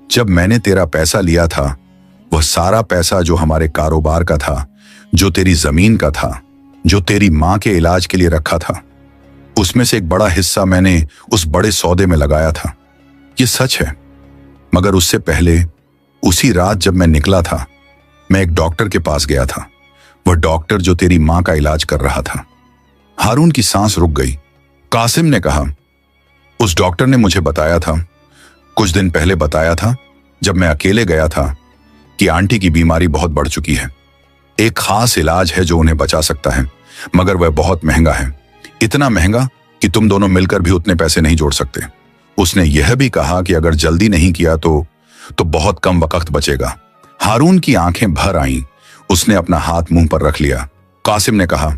जब मैंने तेरा पैसा लिया था, वह सारा पैसा जो हमारे कारोबार का था, जो तेरी जमीन का था, जो तेरी मां के इलाज के लिए रखा था, उसमें से एक बड़ा हिस्सा मैंने उस बड़े सौदे में लगाया था। यह सच है। मगर उससे पहले, उसी रात जब मैं निकला था, मैं एक डॉक्टर के पास गया था। वह डॉक्टर जो तेरी मां का इलाज कर रहा था। हारून की सांस रुक गई। कासिम ने कहा, उस डॉक्टर ने मुझे बताया था, कुछ दिन पहले बताया था, जब मैं अकेले गया था, कि आंटी की बीमारी बहुत बढ़ चुकी है। एक खास इलाज है जो उन्हें बचा सकता है, मगर वह बहुत महंगा है। इतना महंगा कि तुम दोनों मिलकर भी उतने पैसे नहीं जोड़ सकते। उसने यह भी कहा कि अगर जल्दी नहीं किया तो बहुत कम वक्त बचेगा। हारून की आंखें भर आईं। उसने अपना हाथ मुंह पर रख लिया। कासिम ने कहा,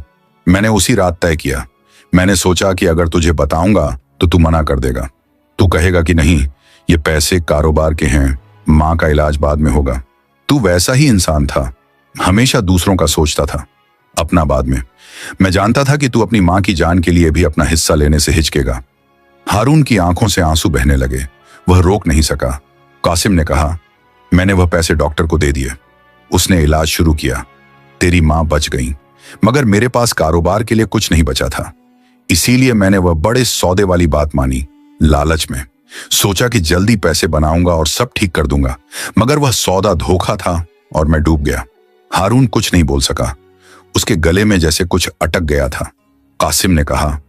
मैंने उसी रात तय किया। मैंने सोचा कि अगर तुझे बताऊंगा तो तू मना कर देगा। तू कहेगा कि नहीं, ये पैसे कारोबार के हैं, मां का इलाज बाद में होगा। तू वैसा ही इंसान था, हमेशा दूसरों का सोचता था। अपना बाद में। मैं जानता था कि तू अपनी मां की जान के लिए भी अपना हिस्सा लेने से हिचकेगा। हारून की आंखों से आंसू बहने लगे। वह रोक नहीं सका। कासिम ने कहा, मैंने वह पैसे डॉक्टर को दे दिए। उसने इलाज शुरू किया। तेरी मां बच गई, मगर मेरे पास कारोबार के लिए कुछ नहीं बचा था। इसीलिए मैंने वह बड़े सौदे वाली बात मानी। लालच में सोचा कि जल्दी पैसे बनाऊंगा और सब ठीक कर दूंगा, मगर वह सौदा धोखा था और मैं डूब गया। हारून कुछ नहीं बोल सका। उसके गले में जैसे कुछ अटक गया था। कासिम ने कहा,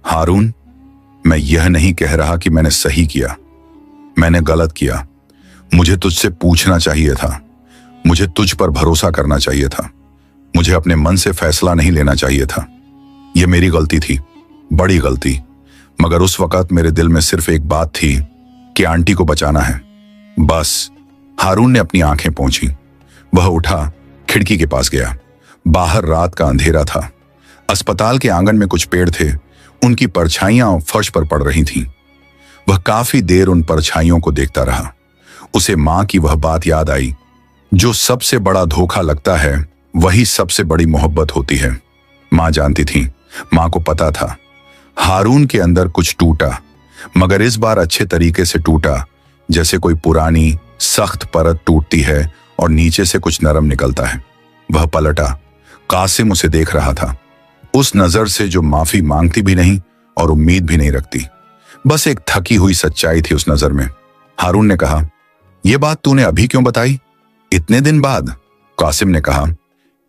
हारून, मैं यह नहीं कह रहा कि मैंने सही किया। मैंने गलत किया। मुझे तुझसे पूछना चाहिए था। मुझे तुझ पर भरोसा करना चाहिए था। मुझे अपने मन से फैसला नहीं लेना चाहिए था। यह मेरी गलती थी, बड़ी गलती। मगर उस वक्त मेरे दिल में सिर्फ एक बात थी कि आंटी को बचाना है, बस। हारून ने अपनी आंखें पोंछी। वह उठा, खिड़की के पास गया। बाहर रात का अंधेरा था। अस्पताल के आंगन में कुछ पेड़ थे। उनकी परछाइयां फर्श पर पड़ रही थीं। वह काफी देर उन परछाइयों को देखता रहा। उसे मां की वह बात याद आई, जो सबसे बड़ा धोखा लगता है वही सबसे बड़ी मोहब्बत होती है। मां जानती थी, मां को पता था हारून के अंदर कुछ टूटा, मगर इस बार अच्छे तरीके से टूटा, जैसे कोई पुरानी सख्त परत टूटती है और नीचे से कुछ नरम निकलता है। वह पलटा। कासिम उसे देख रहा था, उस नजर से जो माफी मांगती भी नहीं और उम्मीद भी नहीं रखती। बस एक थकी हुई सच्चाई थी उस नजर में। हारून ने कहा, यह बात तूने अभी क्यों बताई, इतने दिन बाद? कासिम ने कहा,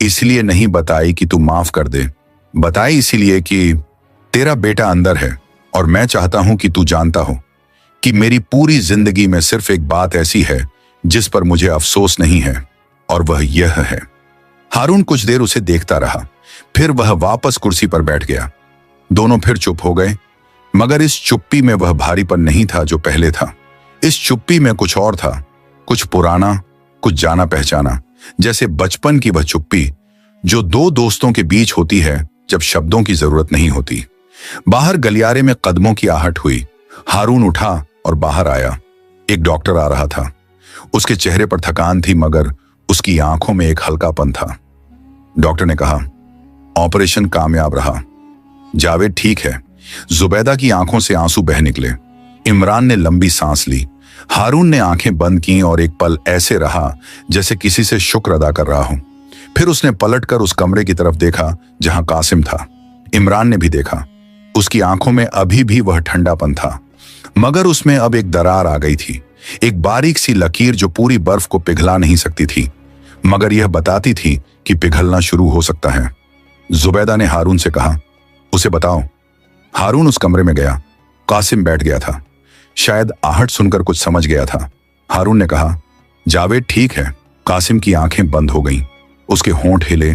इसलिए नहीं बताई कि तू माफ कर दे, बताई इसीलिए कि तेरा बेटा अंदर है और मैं चाहता हूं कि तू जानता हो कि मेरी पूरी जिंदगी में सिर्फ एक बात ऐसी है जिस पर मुझे अफसोस नहीं है, और वह यह है। हारून कुछ देर उसे देखता रहा, फिर वह वापस कुर्सी पर बैठ गया। दोनों फिर चुप हो गए, मगर इस चुप्पी में वह भारीपन नहीं था जो पहले था। इस चुप्पी में कुछ और था, कुछ पुराना, कुछ जाना पहचाना, जैसे बचपन की वह चुप्पी जो दो दोस्तों के बीच होती है जब शब्दों की जरूरत नहीं होती। बाहर गलियारे में कदमों की आहट हुई। हारून उठा और बाहर आया। एक डॉक्टर आ रहा था। उसके चेहरे पर थकान थी, मगर उसकी आंखों में एक हल्कापन था। डॉक्टर ने कहा, ऑपरेशन कामयाब रहा, जावेद ठीक है। जुबैदा की आंखों से आंसू बह निकले। इमरान ने लंबी सांस ली। हारून ने आंखें बंद की और एक पल ऐसे रहा जैसे किसी से शुक्र अदा कर रहा हो। फिर उसने पलटकर उस कमरे की तरफ देखा जहां कासिम था। इमरान ने भी देखा। उसकी आंखों में अभी भी वह ठंडापन था, मगर उसमें अब एक दरार आ गई थी, एक बारीक सी लकीर जो पूरी बर्फ को पिघला नहीं सकती थी, मगर यह बताती थी कि पिघलना शुरू हो सकता है। जुबैदा ने हारून से कहा, उसे बताओ। हारून उस कमरे में गया। कासिम बैठ गया था। शायद आहट सुनकर कुछ समझ गया था। हारून ने कहा, जावेद ठीक है। कासिम की आंखें बंद हो गईं। उसके होंठ हिले।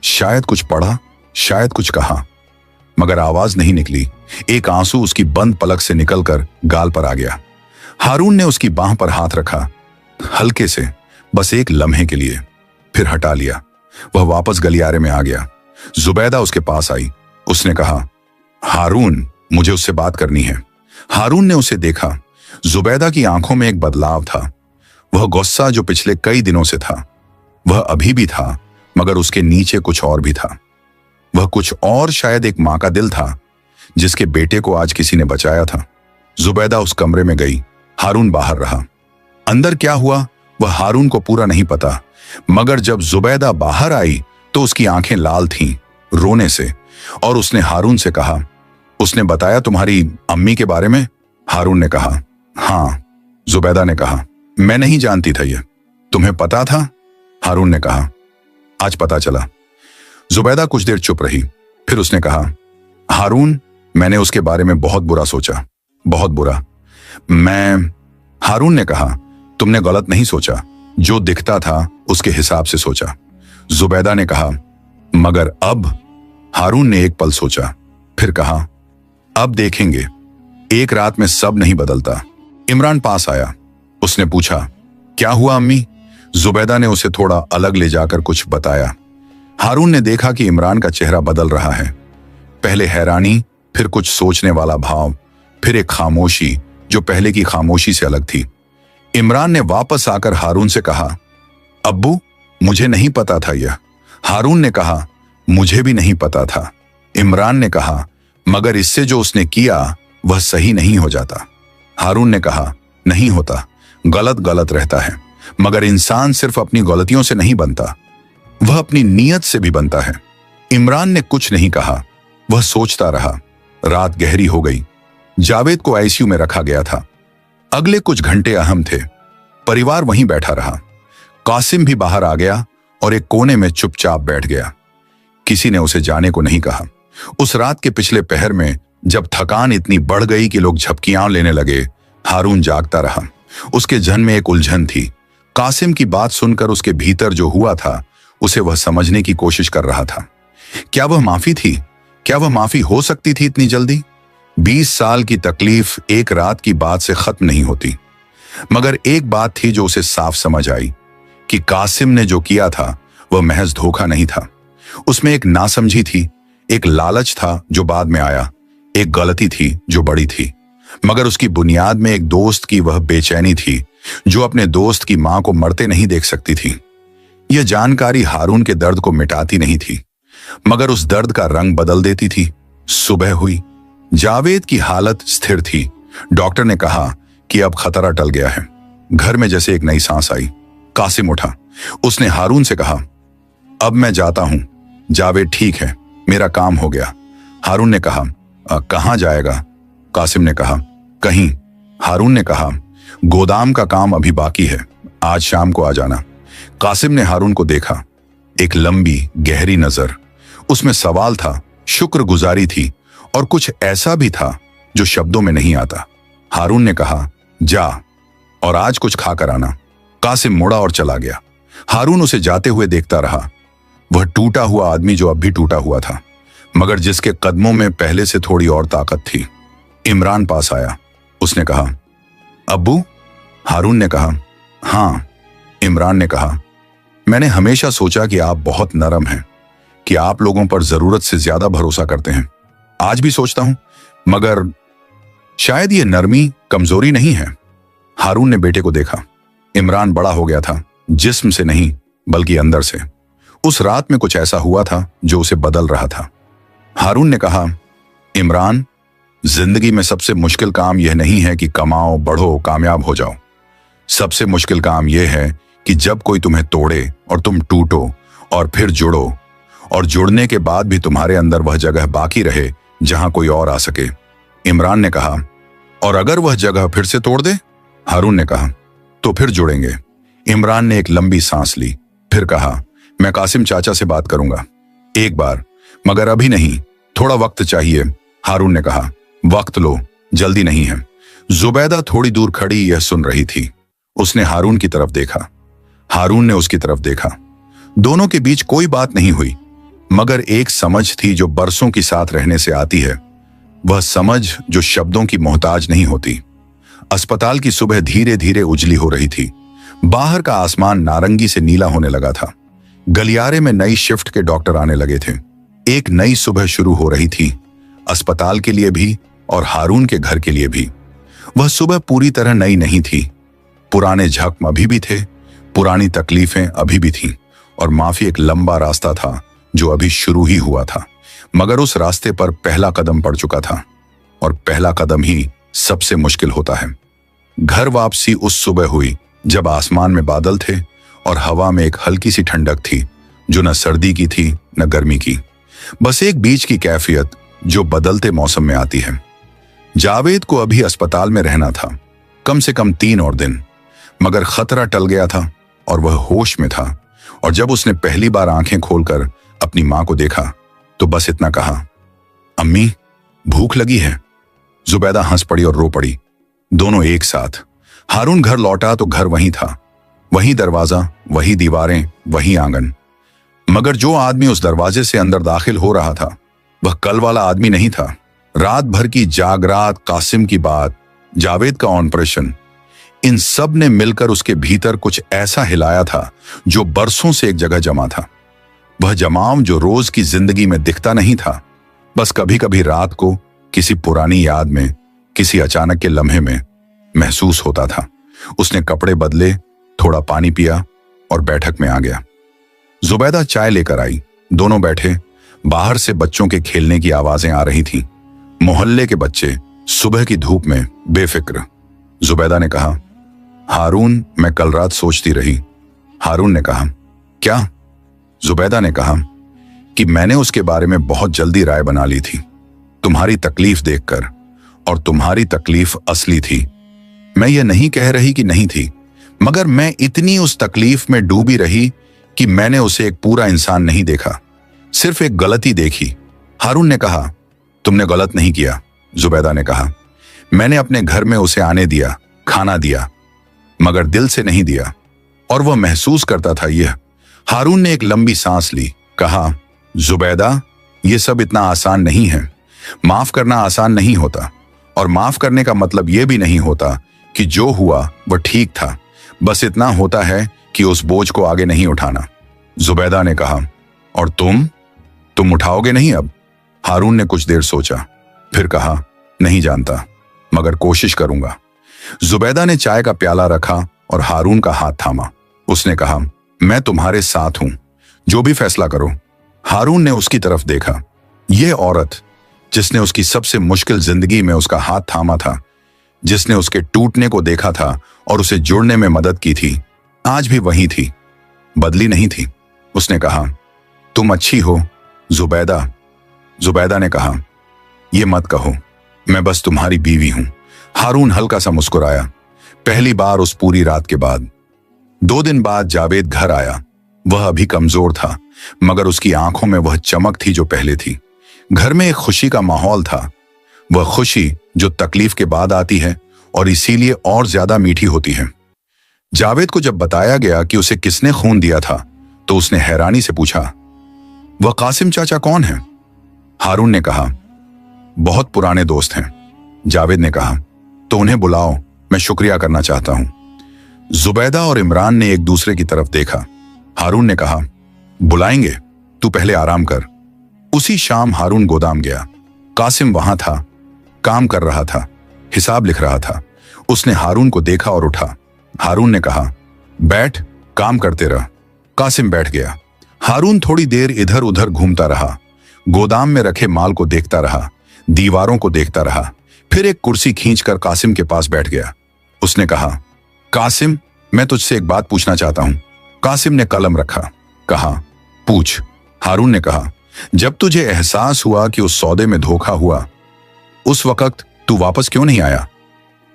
शायद कुछ पढ़ा, शायद कुछ कहा, मगर आवाज नहीं निकली। एक आंसू उसकी बंद पलक से निकलकर गाल पर आ गया। हारून ने उसकी बांह पर हाथ रखा, हल्के से, बस एक लम्हे के लिए, फिर हटा लिया। वह वापस गलियारे में आ गया। जुबैदा उसके पास आई। उसने कहा, हारून, मुझे उससे बात करनी है। हारून ने उसे देखा। जुबैदा की आंखों में एक बदलाव था। वह गुस्सा जो पिछले कई दिनों से था, वह अभी भी था, मगर उसके नीचे कुछ और भी था। वह कुछ और शायद एक मां का दिल था जिसके बेटे को आज किसी ने बचाया था। जुबैदा उस कमरे में गई। हारून बाहर रहा। अंदर क्या हुआ वह हारून को पूरा नहीं पता, मगर जब जुबैदा बाहर आई तो उसकी आंखें लाल थीं रोने से, और उसने हारून से कहा, उसने बताया तुम्हारी अम्मी के बारे में? हारून ने कहा, हाँ। जुबैदा ने कहा, मैं नहीं जानती था ये। तुम्हें पता था? हारून ने कहा, आज पता चला। जुबैदा कुछ देर चुप रही, फिर उसने कहा, हारून, मैंने उसके बारे में बहुत बुरा सोचा, बहुत बुरा। हारून ने कहा, तुमने गलत नहीं सोचा, जो दिखता था उसके हिसाब से सोचा। जुबैदा ने कहा, मगर अब? हारून ने एक पल सोचा, फिर कहा, अब देखेंगे। एक रात में सब नहीं बदलता। इमरान पास आया। उसने पूछा, क्या हुआ अम्मी? जुबैदा ने उसे थोड़ा अलग ले जाकर कुछ बताया। हारून ने देखा कि इमरान का चेहरा बदल रहा है। पहले हैरानी, फिर कुछ सोचने वाला भाव, फिर एक खामोशी जो पहले की खामोशी से अलग थी। इमरान ने वापस आकर हारून से कहा, अब्बू, मुझे नहीं पता था यह। हारून ने कहा, मुझे भी नहीं पता था, इमरान ने कहा, मगर इससे जो उसने किया वह सही नहीं हो जाता। हारून ने कहा, नहीं होता, गलत गलत रहता है, मगर इंसान सिर्फ अपनी गलतियों से नहीं बनता, वह अपनी नीयत से भी बनता है। इमरान ने कुछ नहीं कहा, वह सोचता रहा। रात गहरी हो गई। जावेद को आईसीयू में रखा गया था। अगले कुछ घंटे अहम थे। परिवार वहीं बैठा रहा। कासिम भी बाहर आ गया और एक कोने में चुपचाप बैठ गया। किसी ने उसे जाने को नहीं कहा। उस रात के पिछले पहर में जब थकान इतनी बढ़ गई कि लोग झपकियां लेने लगे, हारून जागता रहा। उसके जहन में एक उलझन थी। कासिम की बात सुनकर उसके भीतर जो हुआ था उसे वह समझने की कोशिश कर रहा था। क्या वह माफी थी? क्या वह माफी हो सकती थी इतनी जल्दी? 20 साल की तकलीफ एक रात की बात से खत्म नहीं होती। मगर एक बात थी जो उसे साफ समझ आई कि कासिम ने जो किया था वह महज धोखा नहीं था। उसमें एक नासमझी थी, एक लालच था जो बाद में आया, एक गलती थी जो बड़ी थी। मगर उसकी बुनियाद में एक दोस्त की वह बेचैनी थी जो अपने दोस्त की मां को मरते नहीं देख सकती थी। यह जानकारी हारून के दर्द को मिटाती नहीं थी, मगर उस दर्द का रंग बदल देती थी। सुबह हुई। जावेद की हालत स्थिर थी। डॉक्टर ने कहा कि अब खतरा टल गया है। घर में जैसे एक नई सांस आई। कासिम उठा। उसने हारून से कहा, अब मैं जाता हूं। जावेद, ठीक है, मेरा काम हो गया। हारून ने कहा, कहां जाएगा? कासिम ने कहा, कहीं। हारून ने कहा, गोदाम का काम अभी बाकी है, आज शाम को आ जाना। कासिम ने हारून को देखा। एक लंबी गहरी नजर, उसमें सवाल था, शुक्रगुजारी थी और कुछ ऐसा भी था जो शब्दों में नहीं आता। हारून ने कहा, जा और आज कुछ खाकर आना। कासिम मुड़ा और चला गया। हारून उसे जाते हुए देखता रहा। वह टूटा हुआ आदमी जो अब भी टूटा हुआ था, मगर जिसके कदमों में पहले से थोड़ी और ताकत थी। इमरान पास आया। उसने कहा, अब्बू? हारून ने कहा, हां। इमरान ने कहा, मैंने हमेशा सोचा कि आप बहुत नरम हैं, कि आप लोगों पर जरूरत से ज्यादा भरोसा करते हैं। आज भी सोचता हूं, मगर शायद ये नरमी कमजोरी नहीं है। हारून ने बेटे को देखा। इमरान बड़ा हो गया था, जिस्म से नहीं बल्कि अंदर से। उस रात में कुछ ऐसा हुआ था जो उसे बदल रहा था। हारून ने कहा, इमरान, जिंदगी में सबसे मुश्किल काम यह नहीं है कि कमाओ, बढ़ो, कामयाब हो जाओ। सबसे मुश्किल काम यह है कि जब कोई तुम्हें तोड़े और तुम टूटो और फिर जुड़ो, और जुड़ने के बाद भी तुम्हारे अंदर वह जगह बाकी रहे जहां कोई और आ सके। इमरान ने कहा, और अगर वह जगह फिर से तोड़ दे? हारून ने कहा, तो फिर जुड़ेंगे। इमरान ने एक लंबी सांस ली, फिर कहा, मैं कासिम चाचा से बात करूंगा एक बार, मगर अभी नहीं, थोड़ा वक्त चाहिए। हारून ने कहा, वक्त लो, जल्दी नहीं है। जुबैदा थोड़ी दूर खड़ी यह सुन रही थी। उसने हारून की तरफ देखा, हारून ने उसकी तरफ देखा। दोनों के बीच कोई बात नहीं हुई, मगर एक समझ थी जो बरसों की साथ रहने से आती है। वह समझ जो शब्दों की मोहताज नहीं होती। अस्पताल की सुबह धीरे धीरे उजली हो रही थी। बाहर का आसमान नारंगी से नीला होने लगा था। गलियारे में नई शिफ्ट के डॉक्टर आने लगे थे। एक नई सुबह शुरू हो रही थी, अस्पताल के लिए भी और हारून के घर के लिए भी। वह सुबह पूरी तरह नई नहीं थी। पुराने जख्म अभी भी थे, पुरानी तकलीफें अभी भी थीं, और माफी एक लंबा रास्ता था जो अभी शुरू ही हुआ था। मगर उस रास्ते पर पहला कदम पड़ चुका था, और पहला कदम ही सबसे मुश्किल होता है। घर वापसी उस सुबह हुई जब आसमान में बादल थे और हवा में एक हल्की सी ठंडक थी जो न सर्दी की थी न गर्मी की, बस एक बीच की कैफियत जो बदलते मौसम में आती है। जावेद को अभी अस्पताल में रहना था, कम से कम 3 और दिन, मगर खतरा टल गया था और वह होश में था। और जब उसने पहली बार आंखें खोलकर अपनी मां को देखा तो बस इतना कहा, अम्मी, भूख लगी है। जुबैदा हंस पड़ी और रो पड़ी, दोनों एक साथ। हारून घर लौटा तो घर वहीं था, वही दरवाजा, वही दीवारें, वही आंगन। मगर जो आदमी उस दरवाजे से अंदर दाखिल हो रहा था वह कल वाला आदमी नहीं था। रात भर की जागरात, कासिम की बात, जावेद का ऑपरेशन, इन सब ने मिलकर उसके भीतर कुछ ऐसा हिलाया था जो बरसों से एक जगह जमा था। वह जमाव जो रोज की जिंदगी में दिखता नहीं था, बस कभी कभी रात को किसी पुरानी याद में, किसी अचानक के लम्हे में महसूस होता था। उसने कपड़े बदले, थोड़ा पानी पिया और बैठक में आ गया। जुबैदा चाय लेकर आई। दोनों बैठे। बाहर से बच्चों के खेलने की आवाजें आ रही थीं। मोहल्ले के बच्चे सुबह की धूप में बेफिक्र। जुबैदा ने कहा, हारून, मैं कल रात सोचती रही। हारून ने कहा, क्या? जुबैदा ने कहा कि मैंने उसके बारे में बहुत जल्दी राय बना ली थी, तुम्हारी तकलीफ देखकर, और तुम्हारी तकलीफ असली थी। मैं ये नहीं कह रही कि नहीं थी, मगर मैं इतनी उस तकलीफ में डूबी रही कि मैंने उसे एक पूरा इंसान नहीं देखा, सिर्फ एक गलती देखी। हारून ने कहा, तुमने गलत नहीं किया। जुबैदा ने कहा, मैंने अपने घर में उसे आने दिया, खाना दिया, मगर दिल से नहीं दिया, और वह महसूस करता था यह। हारून ने एक लंबी सांस ली, कहा, जुबैदा, यह सब इतना आसान नहीं है। माफ करना आसान नहीं होता, और माफ करने का मतलब यह भी नहीं होता कि जो हुआ वह ठीक था। बस इतना होता है कि उस बोझ को आगे नहीं उठाना। जुबैदा ने कहा, और तुम उठाओगे नहीं अब? हारून ने कुछ देर सोचा, फिर कहा, नहीं जानता, मगर कोशिश करूंगा। जुबैदा ने चाय का प्याला रखा और हारून का हाथ थामा। उसने कहा, मैं तुम्हारे साथ हूं, जो भी फैसला करो। हारून ने उसकी तरफ देखा। यह औरत जिसने उसकी सबसे मुश्किल जिंदगी में उसका हाथ थामा था, जिसने उसके टूटने को देखा था और उसे जुड़ने में मदद की थी, आज भी वही थी, बदली नहीं थी। उसने कहा, तुम अच्छी हो जुबैदा। जुबैदा ने कहा, यह मत कहो, मैं बस तुम्हारी बीवी हूं। हारून हल्का सा मुस्कुराया, पहली बार उस पूरी रात के बाद। 2 दिन बाद जावेद घर आया। वह अभी कमजोर था, मगर उसकी आंखों में वह चमक थी जो पहले थी। घर में एक खुशी का माहौल था, वह खुशी जो तकलीफ के बाद आती है और इसीलिए और ज्यादा मीठी होती है। जावेद को जब बताया गया कि उसे किसने खून दिया था, तो उसने हैरानी से पूछा, वह कासिम चाचा कौन है? हारून ने कहा, बहुत पुराने दोस्त हैं। जावेद ने कहा, तो उन्हें बुलाओ, मैं शुक्रिया करना चाहता हूं। जुबैदा और इमरान ने एक दूसरे की तरफ देखा। हारून ने कहा, बुलाएंगे, तू पहले आराम कर। उसी शाम हारून गोदाम गया। कासिम वहां था, काम कर रहा था, हिसाब लिख रहा था। उसने हारून को देखा और उठा। हारून ने कहा, बैठ, काम करते रह। कासिम बैठ गया। हारून थोड़ी देर इधर उधर घूमता रहा, गोदाम में रखे माल को देखता रहा, दीवारों को देखता रहा। फिर एक कुर्सी खींचकर कासिम के पास बैठ गया। उसने कहा, कासिम, मैं तुझसे एक बात पूछना चाहता हूं। कासिम ने कलम रखा, कहा, पूछ। हारून ने कहा, जब तुझे एहसास हुआ कि उस सौदे में धोखा हुआ, उस वक्त तू वापस क्यों नहीं आया?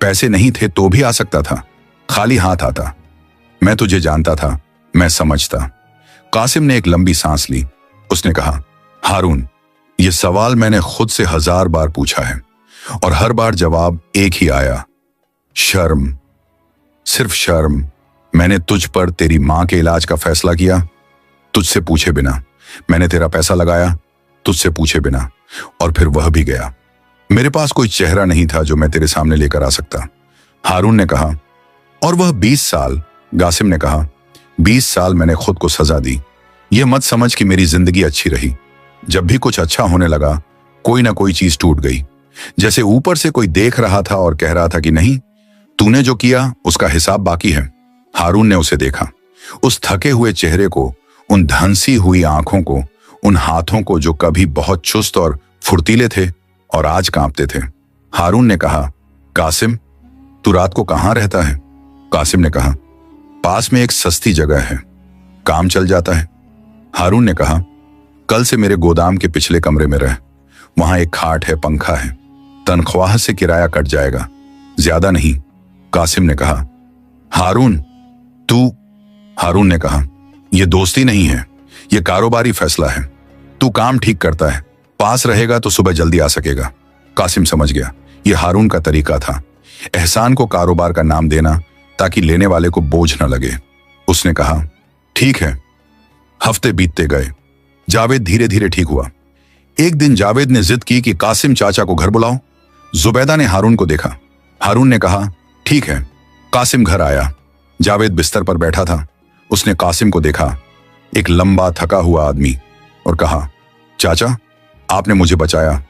पैसे नहीं थे तो भी आ सकता था, खाली हाथ आता। मैं तुझे जानता था, मैं समझता। कासिम ने एक लंबी सांस ली। उसने कहा, हारून, यह सवाल मैंने खुद से 1000 बार पूछा है, और हर बार जवाब एक ही आया, शर्म, सिर्फ शर्म। मैंने तुझ पर तेरी मां के इलाज का फैसला किया, तुझसे पूछे बिना। मैंने तेरा पैसा लगाया, तुझसे पूछे बिना, और फिर वह भी गया। मेरे पास कोई चेहरा नहीं था जो मैं तेरे सामने लेकर आ सकता। हारून ने कहा, और वह 20 साल। कासिम ने कहा, 20 साल मैंने खुद को सजा दी। यह मत समझ कि मेरी जिंदगी अच्छी रही। जब भी कुछ अच्छा होने लगा, कोई ना कोई चीज टूट गई, जैसे ऊपर से कोई देख रहा था और कह रहा था कि नहीं, तूने जो किया उसका हिसाब बाकी है। हारून ने उसे देखा, उस थके हुए चेहरे को, उन धंसी हुई आंखों को, उन हाथों को जो कभी बहुत चुस्त और फुर्तीले थे और आज कांपते थे। हारून ने कहा, कासिम, तू रात को कहां रहता है? कासिम ने कहा, पास में एक सस्ती जगह है, काम चल जाता है। हारून ने कहा, कल से मेरे गोदाम के पिछले कमरे में रह, वहां एक खाट है, पंखा है, तनख्वाह से किराया कट जाएगा, ज्यादा नहीं। कासिम ने कहा, हारून तू। हारून ने कहा, यह दोस्ती नहीं है, यह कारोबारी फैसला है। तू काम ठीक करता है, पास रहेगा तो सुबह जल्दी आ सकेगा। कासिम समझ गया, यह हारून का तरीका था, एहसान को कारोबार का नाम देना ताकि लेने वाले को बोझ न लगे। उसने कहा, ठीक है। हफ्ते बीतते गए। जावेद धीरे धीरे ठीक हुआ। एक दिन जावेद ने जिद की कि कासिम चाचा को घर बुलाओ। जुबैदा ने हारून को देखा। हारून ने कहा, ठीक है। कासिम घर आया। जावेद बिस्तर पर बैठा था। उसने कासिम को देखा, एक लंबा थका हुआ आदमी, और कहा, चाचा, आपने मुझे बचाया।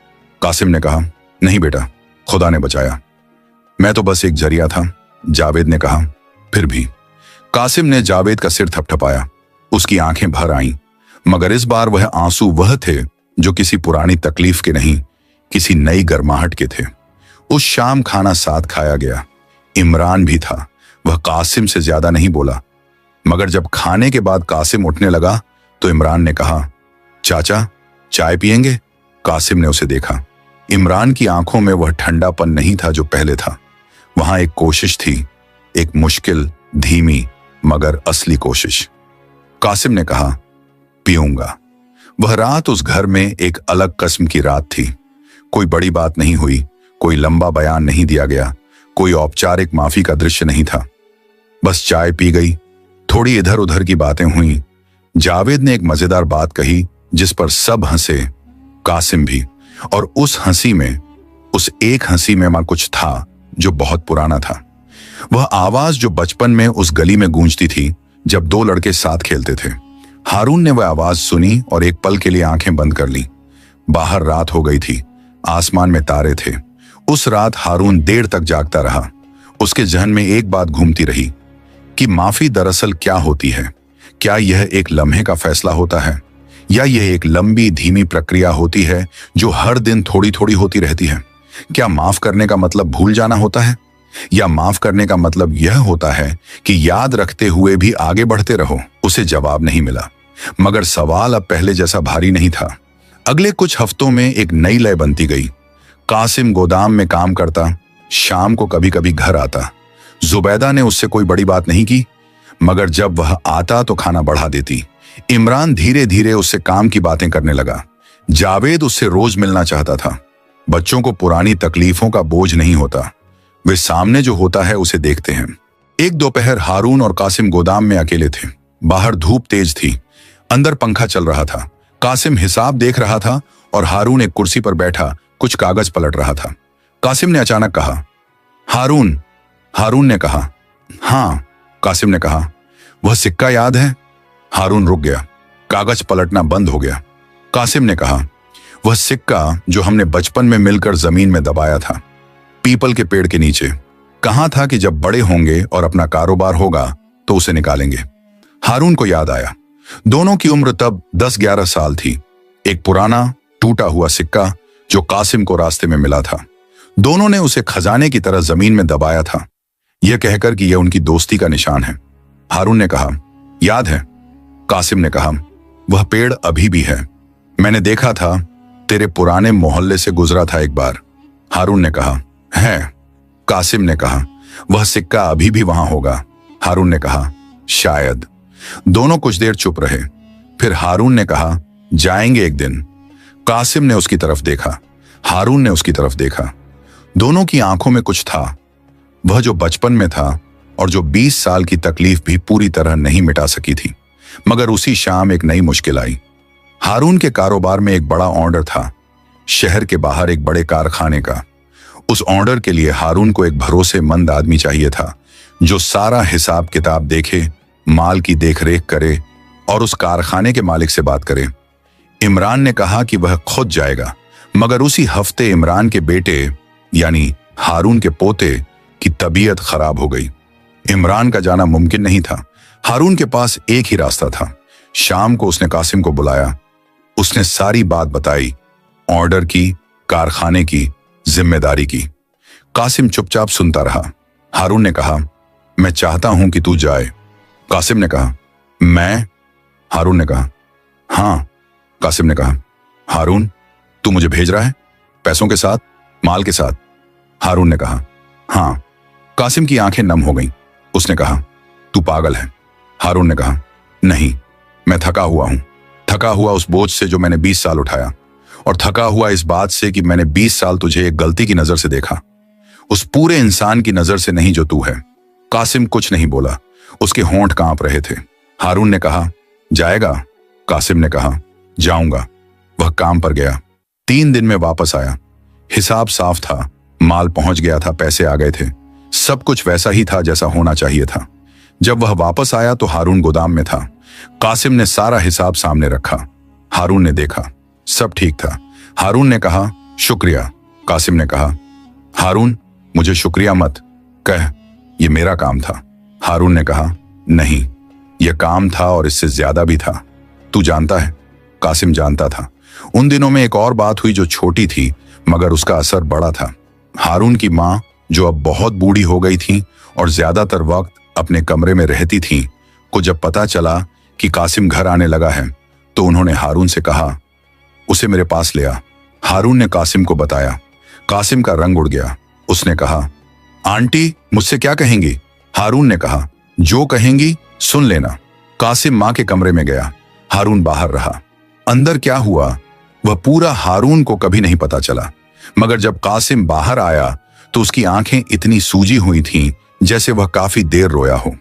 कासिम ने कहा, नहीं बेटा, खुदा ने बचाया, मैं तो बस एक जरिया था। जावेद ने कहा, फिर भी। कासिम ने जावेद का सिर थपथपाया। उसकी आंखें भर आईं, मगर इस बार वह आंसू वह थे जो किसी पुरानी तकलीफ के नहीं, किसी नई गर्माहट के थे। उस शाम खाना साथ खाया गया। इमरान भी था। वह कासिम से ज्यादा नहीं बोला, मगर जब खाने के बाद कासिम उठने लगा तो इमरान ने कहा, चाचा चाय पिएंगे? कासिम ने उसे देखा। इमरान की आंखों में वह ठंडापन नहीं था जो पहले था। वहां एक कोशिश थी, एक मुश्किल, धीमी मगर असली कोशिश। कासिम ने कहा, पीऊंगा। वह रात उस घर में एक अलग किस्म की रात थी। कोई बड़ी बात नहीं हुई, कोई लंबा बयान नहीं दिया गया, कोई औपचारिक माफी का दृश्य नहीं था। बस चाय पी गई, थोड़ी इधर उधर की बातें हुई। जावेद ने एक मजेदार बात कही जिस पर सब हंसे, कासिम भी। और उस हंसी में, उस एक हंसी में मां कुछ था जो बहुत पुराना था। वह आवाज जो बचपन में उस गली में गूंजती थी जब दो लड़के साथ खेलते थे। हारून ने वह आवाज सुनी और एक पल के लिए आंखें बंद कर ली। बाहर रात हो गई थी, आसमान में तारे थे। उस रात हारून देर तक जागता रहा। उसके जहन में एक बात घूमती रही कि माफी दरअसल क्या होती है। क्या यह एक लम्हे का फैसला होता है, या यह एक लंबी धीमी प्रक्रिया होती है जो हर दिन थोड़ी थोड़ी होती रहती है? क्या माफ करने का मतलब भूल जाना होता है, या माफ करने का मतलब यह होता है कि याद रखते हुए भी आगे बढ़ते रहो? उसे जवाब नहीं मिला, मगर सवाल अब पहले जैसा भारी नहीं था। अगले कुछ हफ्तों में एक नई लय बनती गई। कासिम गोदाम में काम करता, शाम को कभी कभी घर आता। जुबैदा ने उससे कोई बड़ी बात नहीं की, मगर जब वह आता तो खाना बढ़ा देती। इमरान धीरे धीरे उससे काम की बातें करने लगा। जावेद उससे रोज मिलना चाहता था। बच्चों को पुरानी तकलीफों का बोझ नहीं होता, वे सामने जो होता है उसे देखते हैं। एक दोपहर हारून और कासिम गोदाम में अकेले थे। बाहर धूप तेज थी, अंदर पंखा चल रहा था। कासिम हिसाब देख रहा था और हारून एक कुर्सी पर बैठा कुछ कागज पलट रहा था। कासिम ने अचानक कहा, हारून। हारून ने कहा, हाँ। कासिम ने कहा, वह सिक्का याद है? हारून रुक गया। कागज पलटना बंद हो गया। कासिम ने कहा, वह सिक्का जो हमने बचपन में मिलकर जमीन में दबाया था, पीपल के पेड़ के नीचे। कहा था कि जब बड़े होंगे और अपना कारोबार होगा तो उसे निकालेंगे। हारून को याद आया, दोनों की उम्र तब 10-11 साल थी। एक पुराना टूटा हुआ सिक्का जो कासिम को रास्ते में मिला था। दोनों ने उसे खजाने की तरह जमीन में दबाया था, यह कहकर कि यह उनकी दोस्ती का निशान है। हारून ने कहा, याद है? कासिम ने कहा, वह पेड़ अभी भी है, मैंने देखा था, तेरे पुराने मोहल्ले से गुजरा था एक बार। हारून ने कहा, है? कासिम ने कहा, वह सिक्का अभी भी वहां होगा। हारून ने कहा, शायद। दोनों कुछ देर चुप रहे। फिर हारून ने कहा, जाएंगे एक दिन। कासिम ने उसकी तरफ देखा, हारून ने उसकी तरफ देखा। दोनों की आंखों में कुछ था, वह जो बचपन में था और जो 20 साल की तकलीफ भी पूरी तरह नहीं मिटा सकी थी। मगर उसी शाम एक नई मुश्किल आई। हारून के कारोबार में एक बड़ा ऑर्डर था, शहर के बाहर एक बड़े कारखाने का। उस ऑर्डर के लिए हारून को एक भरोसेमंद आदमी चाहिए था जो सारा हिसाब किताब देखे, माल की देखरेख करे और उस कारखाने के मालिक से बात करे। इमरान ने कहा कि वह खुद जाएगा, मगर उसी हफ्ते इमरान के बेटे यानी हारून के पोते की तबीयत खराब हो गई। इमरान का जाना मुमकिन नहीं था। हारून के पास एक ही रास्ता था। शाम को उसने कासिम को बुलाया। उसने सारी बात बताई, ऑर्डर की, कारखाने की, जिम्मेदारी की। कासिम चुपचाप सुनता रहा। हारून ने कहा, मैं चाहता हूं कि तू जाए। कासिम ने कहा, मैं? हारून ने कहा, हाँ। कासिम ने कहा, हारून, तू मुझे भेज रहा है? पैसों के साथ, माल के साथ? हारून ने कहा, हाँ। कासिम की आंखें नम हो गईं। उसने कहा, तू पागल है। हारून ने कहा, नहीं, मैं थका हुआ हूं। थका हुआ उस बोझ से जो मैंने 20 साल उठाया, और थका हुआ इस बात से कि मैंने 20 साल तुझे एक गलती की नजर से देखा, उस पूरे इंसान की नजर से नहीं जो तू है। कासिम कुछ नहीं बोला, उसके होंठ कांप रहे थे। हारून ने कहा, जाएगा? कासिम ने कहा, जाऊंगा। वह काम पर गया। 3 दिन में वापस आया। हिसाब साफ था, माल पहुंच गया था, पैसे आ गए थे, सब कुछ वैसा ही था जैसा होना चाहिए था। जब वह वापस आया तो हारून गोदाम में था। कासिम ने सारा हिसाब सामने रखा। हारून ने देखा, सब ठीक था। हारून ने कहा, शुक्रिया। कासिम ने कहा, हारून, मुझे शुक्रिया मत कह, यह मेरा काम था। हारून ने कहा, नहीं, यह काम था और इससे ज्यादा भी था। तू जानता है? कासिम जानता था। उन दिनों में एक और बात हुई जो छोटी थी मगर उसका असर बड़ा था। हारून की माँ, जो अब बहुत बूढ़ी हो गई थी और ज्यादातर वक्त अपने कमरे में रहती थी, को जब पता चला कि कासिम घर आने लगा है तो उन्होंने हारून से कहा, उसे मेरे पास ले आ। हारून ने कासिम को बताया। कासिम का रंग उड़ गया। उसने कहा, आंटी मुझसे क्या कहेंगी? हारून ने कहा, जो कहेंगी सुन लेना। कासिम माँ के कमरे में गया। हारून बाहर रहा। अंदर क्या हुआ वह पूरा हारून को कभी नहीं पता चला, मगर जब कासिम बाहर आया तो उसकी आंखें इतनी सूजी हुई थीं जैसे वह काफी देर रोया हो,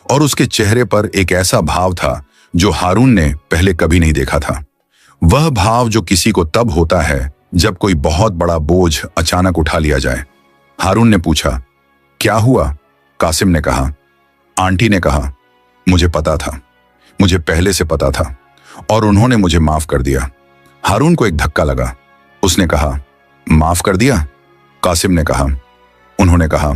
और उसके चेहरे पर एक ऐसा भाव था जो हारून ने पहले कभी नहीं देखा था। वह भाव जो किसी को तब होता है जब कोई बहुत बड़ा बोझ अचानक उठा लिया जाए। हारून ने पूछा, क्या हुआ? कासिम ने कहा, आंटी ने कहा, मुझे पता था, मुझे पहले से पता था और उन्होंने मुझे माफ कर दिया। हारून को एक धक्का लगा। उसने कहा, माफ कर दिया? कासिम ने कहा, उन्होंने कहा,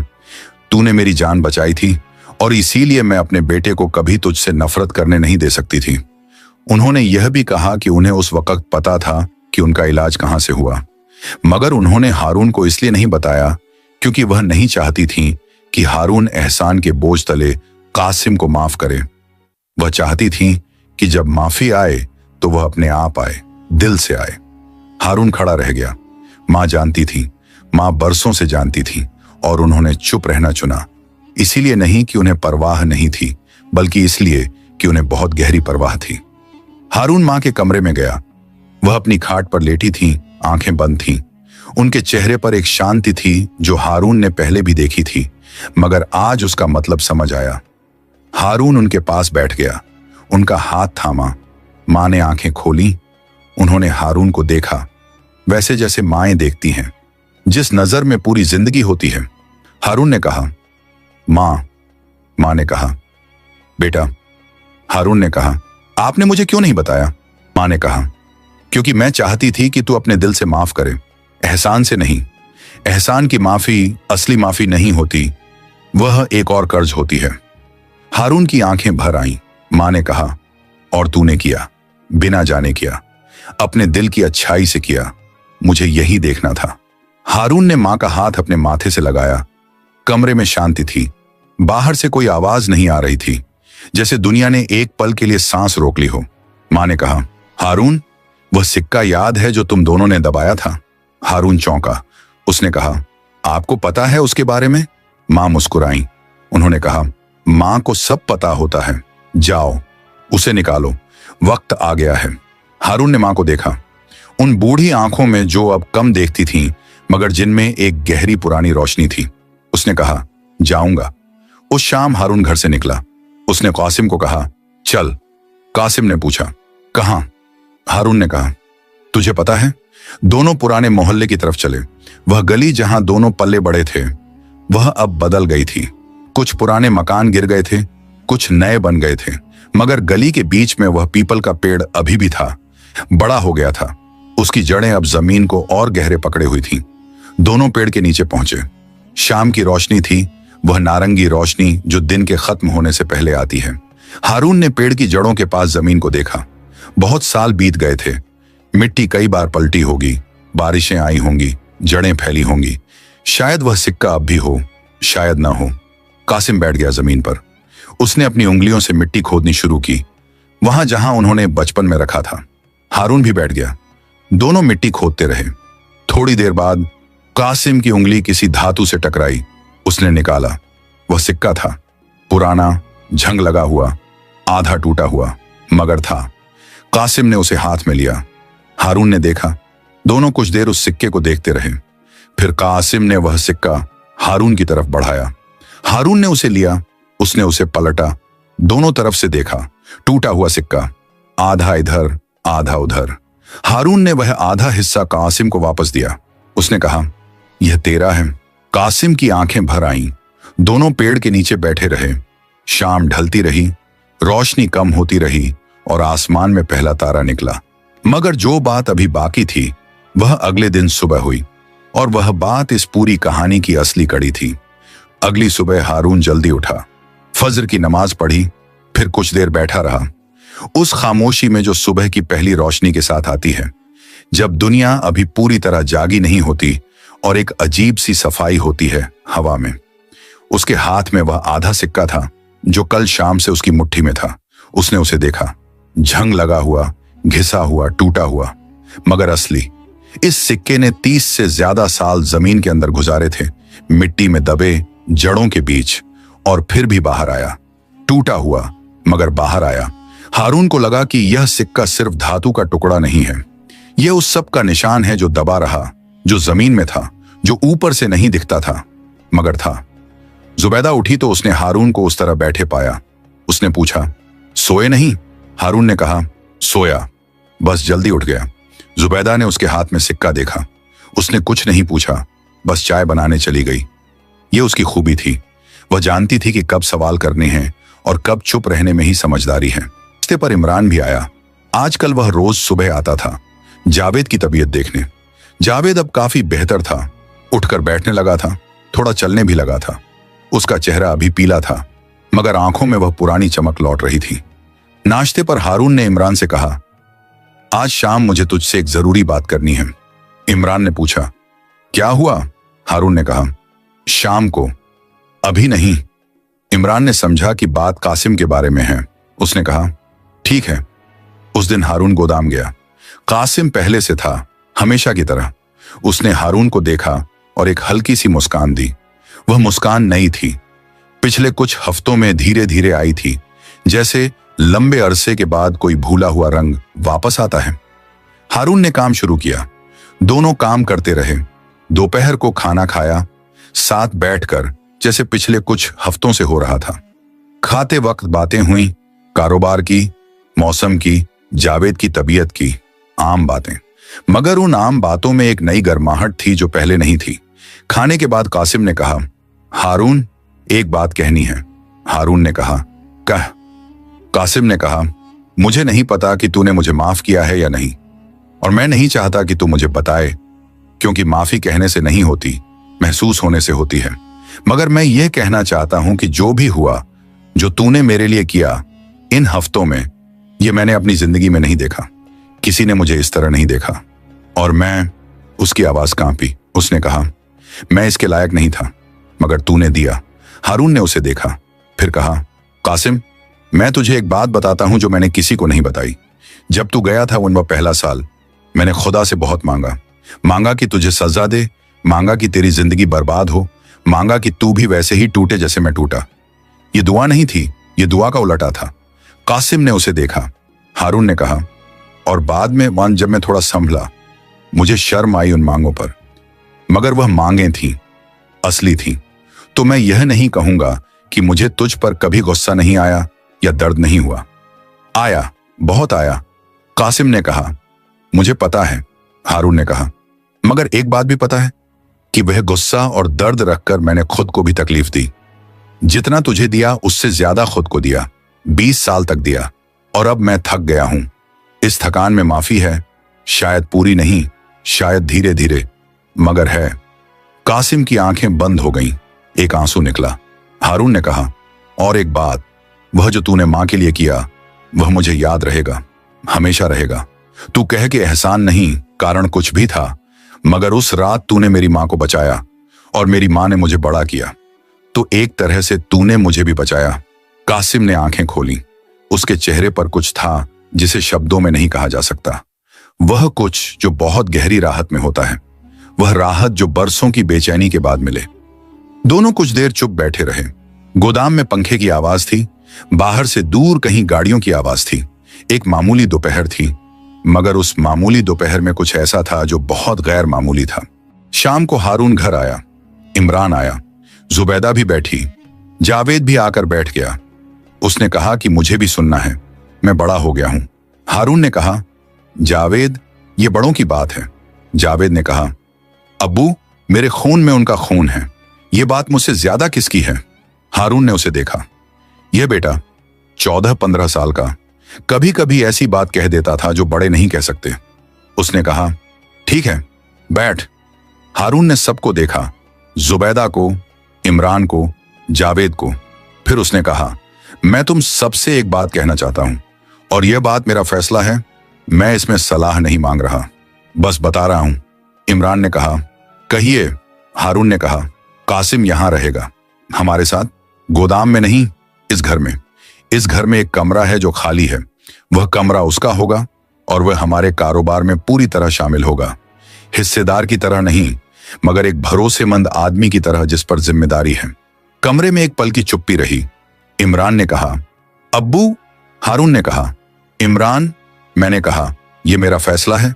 तूने मेरी जान बचाई थी और इसीलिए मैं अपने बेटे को कभी तुझसे नफरत करने नहीं दे सकती थी। उन्होंने यह भी कहा कि उन्हें उस वक्त पता था कि उनका इलाज कहां से हुआ, मगर उन्होंने हारून को इसलिए नहीं बताया क्योंकि वह नहीं चाहती थी कि हारून एहसान के बोझ तले कासिम को माफ करे। वह चाहती थी कि जब माफी आए तो वह अपने आप आए, दिल से आए। हारून खड़ा रह गया। मां जानती थी, मां बरसों से जानती थी, और उन्होंने चुप रहना चुना। इसीलिए नहीं कि उन्हें परवाह नहीं थी, बल्कि इसलिए कि उन्हें बहुत गहरी परवाह थी। हारून मां के कमरे में गया। वह अपनी खाट पर लेटी थी, आंखें बंद थीं। उनके चेहरे पर एक शांति थी जो हारून ने पहले भी देखी थी, मगर आज उसका मतलब समझ आया। हारून उनके पास बैठ गया, उनका हाथ थामा। मां ने आंखें खोली। उन्होंने हारून को देखा, वैसे जैसे माएं देखती हैं, जिस नजर में पूरी जिंदगी होती है। हारून ने कहा, मां ने कहा, बेटा। हारून ने कहा, आपने मुझे क्यों नहीं बताया? मां ने कहा, क्योंकि मैं चाहती थी कि तू अपने दिल से माफ करे, एहसान से नहीं। एहसान की माफी असली माफी नहीं होती, वह एक और कर्ज होती है। हारून की आंखें भर आईं। मां ने कहा, और तूने किया, बिना जाने किया, अपने दिल की अच्छाई से किया। मुझे यही देखना था। हारून ने मां का हाथ अपने माथे से लगाया। कमरे में शांति थी। बाहर से कोई आवाज नहीं आ रही थी, जैसे दुनिया ने एक पल के लिए सांस रोक ली हो। मां ने कहा, हारून, वह सिक्का याद है जो तुम दोनों ने दबाया था? हारून चौंका। उसने कहा, आपको पता है उसके बारे में? मां मुस्कुराई। उन्होंने कहा, मां को सब पता होता है, जाओ उसे निकालो, वक्त आ गया है। हारून ने मां को देखा, उन बूढ़ी आंखों में जो अब कम देखती थीं, मगर जिनमें एक गहरी पुरानी रोशनी थी। उसने कहा, जाऊंगा। उस शाम हारून घर से निकला। उसने कासिम को कहा, चल। कासिम ने पूछा, कहां? हारून ने कहा, तुझे पता है? दोनों पुराने मोहल्ले की तरफ चले। वह गली जहां दोनों पल्ले बड़े थे, वह अब बदल गई थी। कुछ पुराने मकान गिर गए थे, कुछ नए बन गए थे, मगर गली के बीच में वह पीपल का पेड़ अभी भी था। बड़ा हो गया था, उसकी जड़ें अब जमीन को और गहरे पकड़े हुई थीं। दोनों पेड़ के नीचे पहुंचे। शाम की रोशनी थी, वह नारंगी रोशनी जो दिन के खत्म होने से पहले आती है। हारून ने पेड़ की जड़ों के पास जमीन को देखा। बहुत साल बीत गए थे। मिट्टी कई बार पलटी होगी, बारिशें आई होंगी, जड़ें फैली होंगी। शायद वह सिक्का अब भी हो, शायद ना हो। कासिम बैठ गया जमीन पर। उसने अपनी उंगलियों से मिट्टी खोदनी शुरू की, वहां जहां उन्होंने बचपन में रखा था। हारून भी बैठ गया। दोनों मिट्टी खोदते रहे। थोड़ी देर बाद कासिम की उंगली किसी धातु से टकराई। उसने निकाला। वह सिक्का था, पुराना, झंग लगा हुआ, आधा टूटा हुआ, मगर था। कासिम ने उसे हाथ में लिया। हारून ने देखा। दोनों कुछ देर उस सिक्के को देखते रहे। फिर कासिम ने वह सिक्का हारून की तरफ बढ़ाया। हारून ने उसे लिया। उसने उसे पलटा, दोनों तरफ से देखा। टूटा हुआ सिक्का, आधा इधर आधा उधर। हारून ने वह आधा हिस्सा कासिम को वापस दिया। उसने कहा, यह तेरा है। कासिम की आंखें भर आईं। दोनों पेड़ के नीचे बैठे रहे। शाम ढलती रही, रोशनी कम होती रही और आसमान में पहला तारा निकला। मगर जो बात अभी बाकी थी वह अगले दिन सुबह हुई, और वह बात इस पूरी कहानी की असली कड़ी थी। अगली सुबह हारून जल्दी उठा, फज्र की नमाज पढ़ी, फिर कुछ देर बैठा रहा, उस खामोशी में जो सुबह की पहली रोशनी के साथ आती है। जब दुनिया अभी पूरी तरह जागी नहीं होती और एक अजीब सी सफाई होती है हवा में। उसके हाथ में वह आधा सिक्का था जो कल शाम से उसकी मुट्ठी में था। उसने उसे देखा, झंग लगा हुआ, घिसा हुआ, टूटा हुआ, मगर असली। इस सिक्के ने 30 से ज्यादा साल जमीन के अंदर गुजारे थे, मिट्टी में दबे, जड़ों के बीच, और फिर भी बाहर आया। टूटा हुआ मगर बाहर आया। हारून को लगा कि यह सिक्का सिर्फ धातु का टुकड़ा नहीं है, यह उस सब का निशान है जो दबा रहा, जो जमीन में था, जो ऊपर से नहीं दिखता था मगर था। जुबैदा उठी तो उसने हारून को उस तरह बैठे पाया। उसने पूछा, सोए नहीं? हारून ने कहा, सोया, बस जल्दी उठ गया। जुबैदा ने उसके हाथ में सिक्का देखा। उसने कुछ नहीं पूछा, बस चाय बनाने चली गई। यह उसकी खूबी थी। वह जानती थी कि कब सवाल करने हैं और कब चुप रहने में ही समझदारी है। रास्ते पर इमरान भी आया। आजकल वह रोज सुबह आता था जावेद की तबीयत देखने। जावेद अब काफी बेहतर था, उठकर बैठने लगा था, थोड़ा चलने भी लगा था। उसका चेहरा अभी पीला था मगर आंखों में वह पुरानी चमक लौट रही थी। नाश्ते पर हारून ने इमरान से कहा, आज शाम मुझे तुझसे एक जरूरी बात करनी है। इमरान ने पूछा, क्या हुआ? हारून ने कहा, शाम को, अभी नहीं। इमरान ने समझा कि बात कासिम के बारे में है। उसने कहा, ठीक है। उस दिन हारून गोदाम गया। कासिम पहले से था, हमेशा की तरह। उसने हारून को देखा और एक हल्की सी मुस्कान दी। वह मुस्कान नई थी, पिछले कुछ हफ्तों में धीरे धीरे आई थी, जैसे लंबे अरसे के बाद कोई भूला हुआ रंग वापस आता है। हारून ने काम शुरू किया। दोनों काम करते रहे। दोपहर को खाना खाया, साथ बैठकर, जैसे पिछले कुछ हफ्तों से हो रहा था। खाते वक्त बातें हुई, कारोबार की, मौसम की, जावेद की तबीयत की, आम बातें। मगर उन आम बातों में एक नई गर्माहट थी जो पहले नहीं थी। खाने के बाद कासिम ने कहा, हारून, एक बात कहनी है। हारून ने कहा, कह। कासिम ने कहा, मुझे नहीं पता कि तूने मुझे माफ किया है या नहीं, और मैं नहीं चाहता कि तू मुझे बताए, क्योंकि माफी कहने से नहीं होती, महसूस होने से होती है। मगर मैं यह कहना चाहता हूं कि जो भी हुआ, जो तूने मेरे लिए किया इन हफ्तों में, यह मैंने अपनी जिंदगी में नहीं देखा। किसी ने मुझे इस तरह नहीं देखा। और मैं, उसकी आवाज कांपी। उसने कहा, मैं इसके लायक नहीं था, मगर तूने दिया। हारून ने उसे देखा, फिर कहा, कासिम, मैं तुझे एक बात बताता हूं जो मैंने किसी को नहीं बताई। जब तू गया था वह पहला साल, मैंने खुदा से बहुत मांगा कि तुझे सजा दे, मांगा कि तेरी जिंदगी बर्बाद हो, मांगा कि तू भी वैसे ही टूटे जैसे मैं टूटा। ये दुआ नहीं थी, ये दुआ का उलटा था। कासिम ने उसे देखा। हारून ने कहा, और बाद में जब मैं थोड़ा संभला, मुझे शर्म आई उन मांगों पर, मगर वह मांगें थीं, असली थीं। तो मैं यह नहीं कहूंगा कि मुझे तुझ पर कभी गुस्सा नहीं आया या दर्द नहीं हुआ। आया, बहुत आया। कासिम ने कहा, मुझे पता है। हारून ने कहा, मगर एक बात भी पता है कि वह गुस्सा और दर्द रखकर मैंने खुद को भी तकलीफ दी। जितना तुझे दिया उससे ज्यादा खुद को दिया, 20 साल तक दिया, और अब मैं थक गया हूं। इस थकान में माफी है, शायद पूरी नहीं, शायद धीरे धीरे, मगर है। कासिम की आंखें बंद हो गईं, एक आंसू निकला। हारून ने कहा, और एक बात, वह जो तूने मां के लिए किया वह मुझे याद रहेगा, हमेशा रहेगा। तू कह के एहसान नहीं, कारण कुछ भी था, मगर उस रात तूने मेरी मां को बचाया और मेरी मां ने मुझे बड़ा किया, तो एक तरह से तूने मुझे भी बचाया। कासिम ने आंखें खोली। उसके चेहरे पर कुछ था जिसे शब्दों में नहीं कहा जा सकता। वह कुछ जो बहुत गहरी राहत में होता है, वह राहत जो बरसों की बेचैनी के बाद मिले। दोनों कुछ देर चुप बैठे रहे। गोदाम में पंखे की आवाज थी, बाहर से दूर कहीं गाड़ियों की आवाज थी। एक मामूली दोपहर थी, मगर उस मामूली दोपहर में कुछ ऐसा था जो बहुत गैर मामूली था। शाम को हारून घर आया, इमरान आया, जुबैदा भी बैठी, जावेद भी आकर बैठ गया। उसने कहा कि मुझे भी सुनना है, मैं बड़ा हो गया हूं। हारून ने कहा, जावेद, ये बड़ों की बात है। जावेद ने कहा, अब्बू, मेरे खून में उनका खून है, ये बात मुझसे ज्यादा किसकी है? हारून ने उसे देखा। यह बेटा 14-15 साल का कभी कभी ऐसी बात कह देता था जो बड़े नहीं कह सकते। उसने कहा, ठीक है, बैठ। हारून ने सबको देखा, जुबैदा को, इमरान को, जावेद को। फिर उसने कहा, मैं तुम सबसे एक बात कहना चाहता हूं, और यह बात मेरा फैसला है, मैं इसमें सलाह नहीं मांग रहा। बस बता रहा हूं, इमरान ने कहा। कहिए, हारून ने कहा। कासिम यहां रहेगा, हमारे साथ, गोदाम में नहीं, इस घर में। इस घर में एक कमरा है जो खाली है, वह कमरा उसका होगा और वह हमारे कारोबार में पूरी तरह शामिल होगा। हिस्सेदार की तरह नहीं, मगर एक भरोसेमंद आदमी की तरह जिस पर जिम्मेदारी है। कमरे में एक पल की चुप्पी रही। इमरान ने कहा, अब्बू। हारून ने कहा, इमरान, मैंने कहा, यह मेरा फैसला है।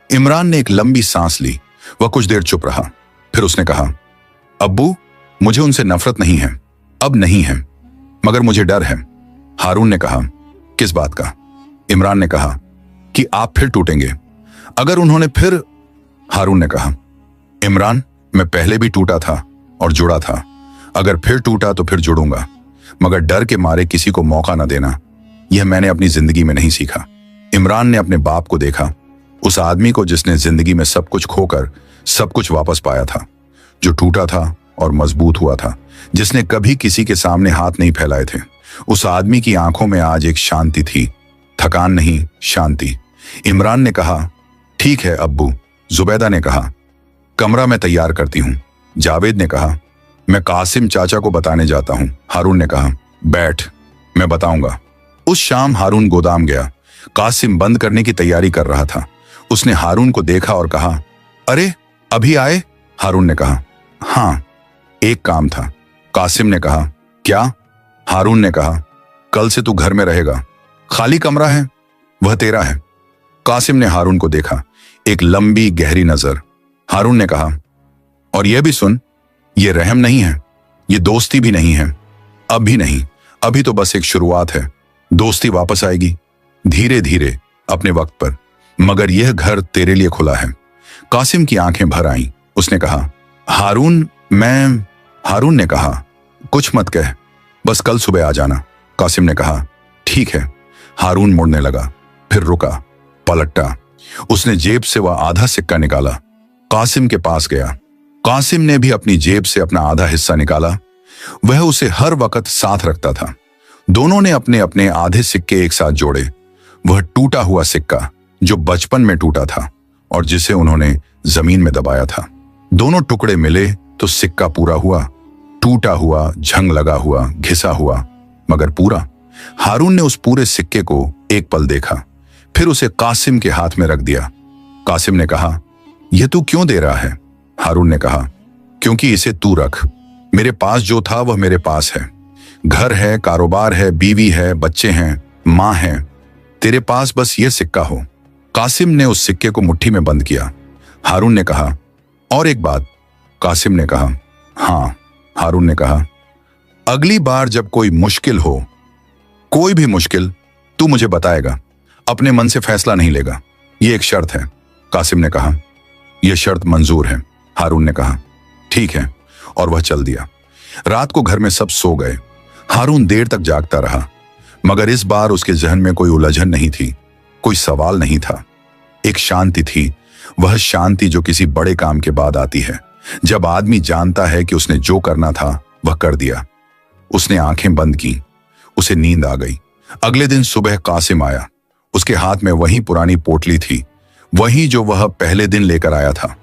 इमरान ने एक लंबी सांस ली। वह कुछ देर चुप रहा, फिर उसने कहा, अब्बू, मुझे उनसे नफरत नहीं है, अब नहीं है, मगर मुझे डर है। हारून ने कहा, किस बात का? इमरान ने कहा, कि आप फिर टूटेंगे। अगर उन्होंने फिर। हारून ने कहा, इमरान, मैं पहले भी टूटा था और जुड़ा था, अगर फिर टूटा तो फिर जुड़ूंगा, मगर डर के मारे किसी को मौका न देना, यह मैंने अपनी जिंदगी में नहीं सीखा। इमरान ने अपने बाप को देखा, उस आदमी को जिसने जिंदगी में सब कुछ खोकर सब कुछ वापस पाया था, जो टूटा था और मजबूत हुआ था, जिसने कभी किसी के सामने हाथ नहीं फैलाए थे। उस आदमी की आंखों में आज एक शांति थी, थकान नहीं, शांति। इमरान ने कहा, ठीक है अब्बू। जुबैदा ने कहा, कमरा मैं तैयार करती हूं। जावेद ने कहा, मैं कासिम चाचा को बताने जाता हूं। हारून ने कहा, बैठ, मैं बताऊंगा। उस शाम हारून गोदाम गया। कासिम बंद करने की तैयारी कर रहा था। उसने हारून को देखा और कहा, अरे, अभी आए? हारून ने कहा, हाँ, एक काम था। कासिम ने कहा, क्या? हारून ने कहा, कल से तू घर में रहेगा, खाली कमरा है, वह तेरा है। कासिम ने हारून को देखा, एक लंबी गहरी नजर। हारून ने कहा, और यह भी सुन, यह रहम नहीं है, यह दोस्ती भी नहीं है, अब भी नहीं, अभी तो बस एक शुरुआत है। दोस्ती वापस आएगी, धीरे धीरे, अपने वक्त पर, मगर यह घर तेरे लिए खुला है। कासिम की आंखें भर आईं। उसने कहा, हारून, मैं। हारून ने कहा, कुछ मत कह, बस कल सुबह आ जाना। कासिम ने कहा, ठीक है। हारून मुड़ने लगा, फिर रुका, पलटा। उसने जेब से वह आधा सिक्का निकाला, कासिम के पास गया। कासिम ने भी अपनी जेब से अपना आधा हिस्सा निकाला। वह उसे हर वक्त साथ रखता था। दोनों ने अपने अपने आधे सिक्के एक साथ जोड़े। वह टूटा हुआ सिक्का जो बचपन में टूटा था और जिसे उन्होंने जमीन में दबाया था। दोनों टुकड़े मिले तो सिक्का पूरा हुआ, टूटा हुआ, झंग लगा हुआ, घिसा हुआ, मगर पूरा। हारून ने उस पूरे सिक्के को एक पल देखा, फिर उसे कासिम के हाथ में रख दिया। कासिम ने कहा, यह तू क्यों दे रहा है? हारून ने कहा, क्योंकि इसे तू रख, मेरे पास जो था वह मेरे पास है। घर है, कारोबार है, बीवी है, बच्चे हैं, मां है, तेरे पास बस यह सिक्का हो। कासिम ने उस सिक्के को मुट्ठी में बंद किया। हारून ने कहा, और एक बात। कासिम ने कहा, हाँ। हारून ने कहा, अगली बार जब कोई मुश्किल हो, कोई भी मुश्किल, तू मुझे बताएगा, अपने मन से फैसला नहीं लेगा, यह एक शर्त है। कासिम ने कहा, यह शर्त मंजूर है। हारून ने कहा, ठीक है, और वह चल दिया। रात को घर में सब सो गए। हारून देर तक जागता रहा, मगर इस बार उसके जहन में कोई उलझन नहीं थी, कोई सवाल नहीं था। एक शांति थी, वह शांति जो किसी बड़े काम के बाद आती है, जब आदमी जानता है कि उसने जो करना था वह कर दिया। उसने आंखें बंद की, उसे नींद आ गई। अगले दिन सुबह कासिम आया। उसके हाथ में वही पुरानी पोटली थी, वही जो वह पहले दिन लेकर आया था।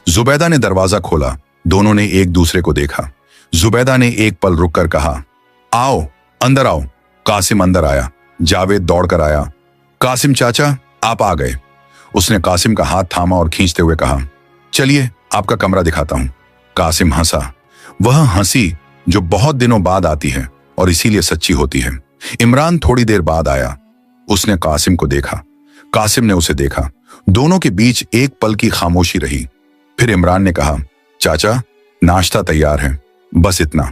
जुबैदा ने दरवाजा खोला। दोनों ने एक दूसरे को देखा। जुबैदा ने एक पल रुककर कहा, आओ, अंदर आओ। कासिम अंदर आया। जावेद दौड़कर आया। कासिम चाचा, आप आ गए। उसने कासिम का हाथ थामा और खींचते हुए कहा, चलिए आपका कमरा दिखाता हूं। कासिम हंसा, वह हंसी जो बहुत दिनों बाद आती है और इसीलिए सच्ची होती है। इमरान थोड़ी देर बाद आया। उसने कासिम को देखा, कासिम ने उसे देखा। दोनों के बीच एक पल की खामोशी रही। फिर इमरान ने कहा, चाचा, नाश्ता तैयार है, बस इतना।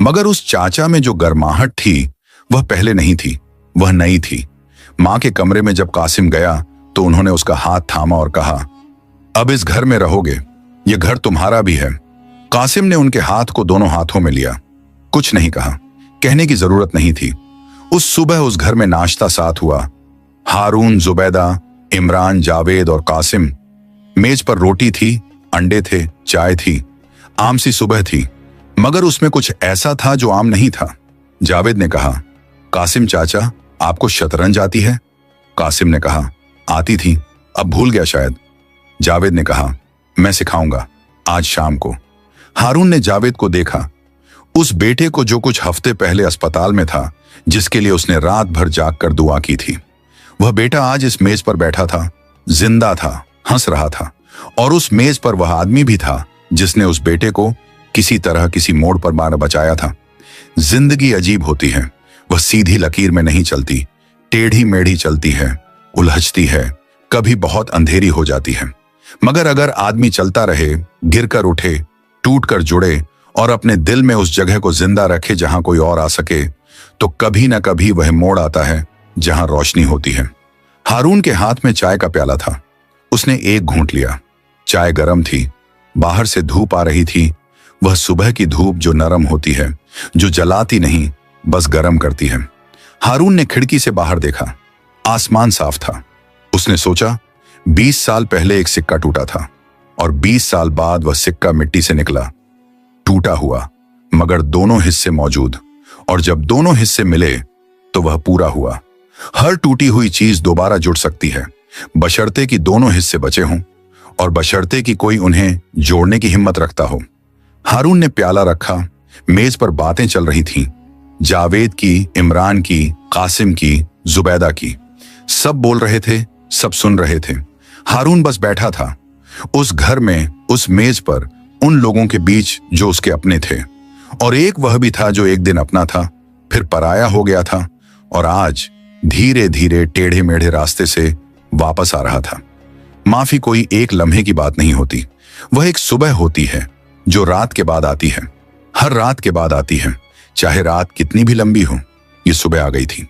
मगर उस चाचा में जो गर्माहट थी वह पहले नहीं थी, वह नई थी। मां के कमरे में जब कासिम गया तो उन्होंने उसका हाथ थामा और कहा, अब इस घर में रहोगे, यह घर तुम्हारा भी है। कासिम ने उनके हाथ को दोनों हाथों में लिया। कुछ नहीं कहा, कहने की जरूरत नहीं थी। उस सुबह उस घर में नाश्ता साथ हुआ। हारून, जुबैदा, इमरान, जावेद और कासिम। मेज पर रोटी थी, अंडे थे, चाय थी। आम सी सुबह थी, मगर उसमें कुछ ऐसा था जो आम नहीं था। जावेद ने कहा, कासिम चाचा, आपको शतरंज आती है? कासिम ने कहा, आती थी, अब भूल गया शायद। जावेद ने कहा, मैं सिखाऊंगा, आज शाम को। हारून ने जावेद को देखा, उस बेटे को जो कुछ हफ्ते पहले अस्पताल में था, जिसके लिए उसने रात भर जागकर दुआ की थी। वह बेटा आज इस मेज पर बैठा था, जिंदा था, हंस रहा था, और उस मेज पर वह आदमी भी था जिसने उस बेटे को किसी तरह किसी मोड़ पर मार बचाया था। जिंदगी अजीब होती है, वह सीधी लकीर में नहीं चलती, टेढ़ी मेढ़ी चलती है, उलझती है, कभी बहुत अंधेरी हो जाती है। मगर अगर आदमी चलता रहे, गिरकर उठे, टूटकर जुड़े और अपने दिल में उस जगह को जिंदा रखे जहां कोई और आ सके, तो कभी ना कभी वह मोड़ आता है जहां रोशनी होती है। हारून के हाथ में चाय का प्याला था। उसने एक घूंट लिया। चाय गर्म थी, बाहर से धूप आ रही थी, वह सुबह की धूप जो नरम होती है, जो जलाती नहीं, बस गर्म करती है। हारून ने खिड़की से बाहर देखा। आसमान साफ था। उसने सोचा, 20 साल पहले एक सिक्का टूटा था और 20 साल बाद वह सिक्का मिट्टी से निकला, टूटा हुआ, मगर दोनों हिस्से मौजूद। और जब दोनों हिस्से मिले तो वह पूरा हुआ। हर टूटी हुई चीज दोबारा जुड़ सकती है, बशर्ते कि दोनों हिस्से बचे हों और बशर्ते कि कोई उन्हें जोड़ने की हिम्मत रखता हो। हारून ने प्याला रखा। मेज पर बातें चल रही थीं, जावेद की, इमरान की, कासिम की, जुबैदा की। सब बोल रहे थे, सब सुन रहे थे। हारून बस बैठा था, उस घर में, उस मेज पर, उन लोगों के बीच जो उसके अपने थे। और एक वह भी था जो एक दिन अपना था, फिर पराया हो गया था, और आज धीरे धीरे टेढ़े मेढ़े रास्ते से वापस आ रहा था। माफी कोई एक लम्हे की बात नहीं होती, वह एक सुबह होती है जो रात के बाद आती है। हर रात के बाद आती है, चाहे रात कितनी भी लंबी हो। ये सुबह आ गई थी।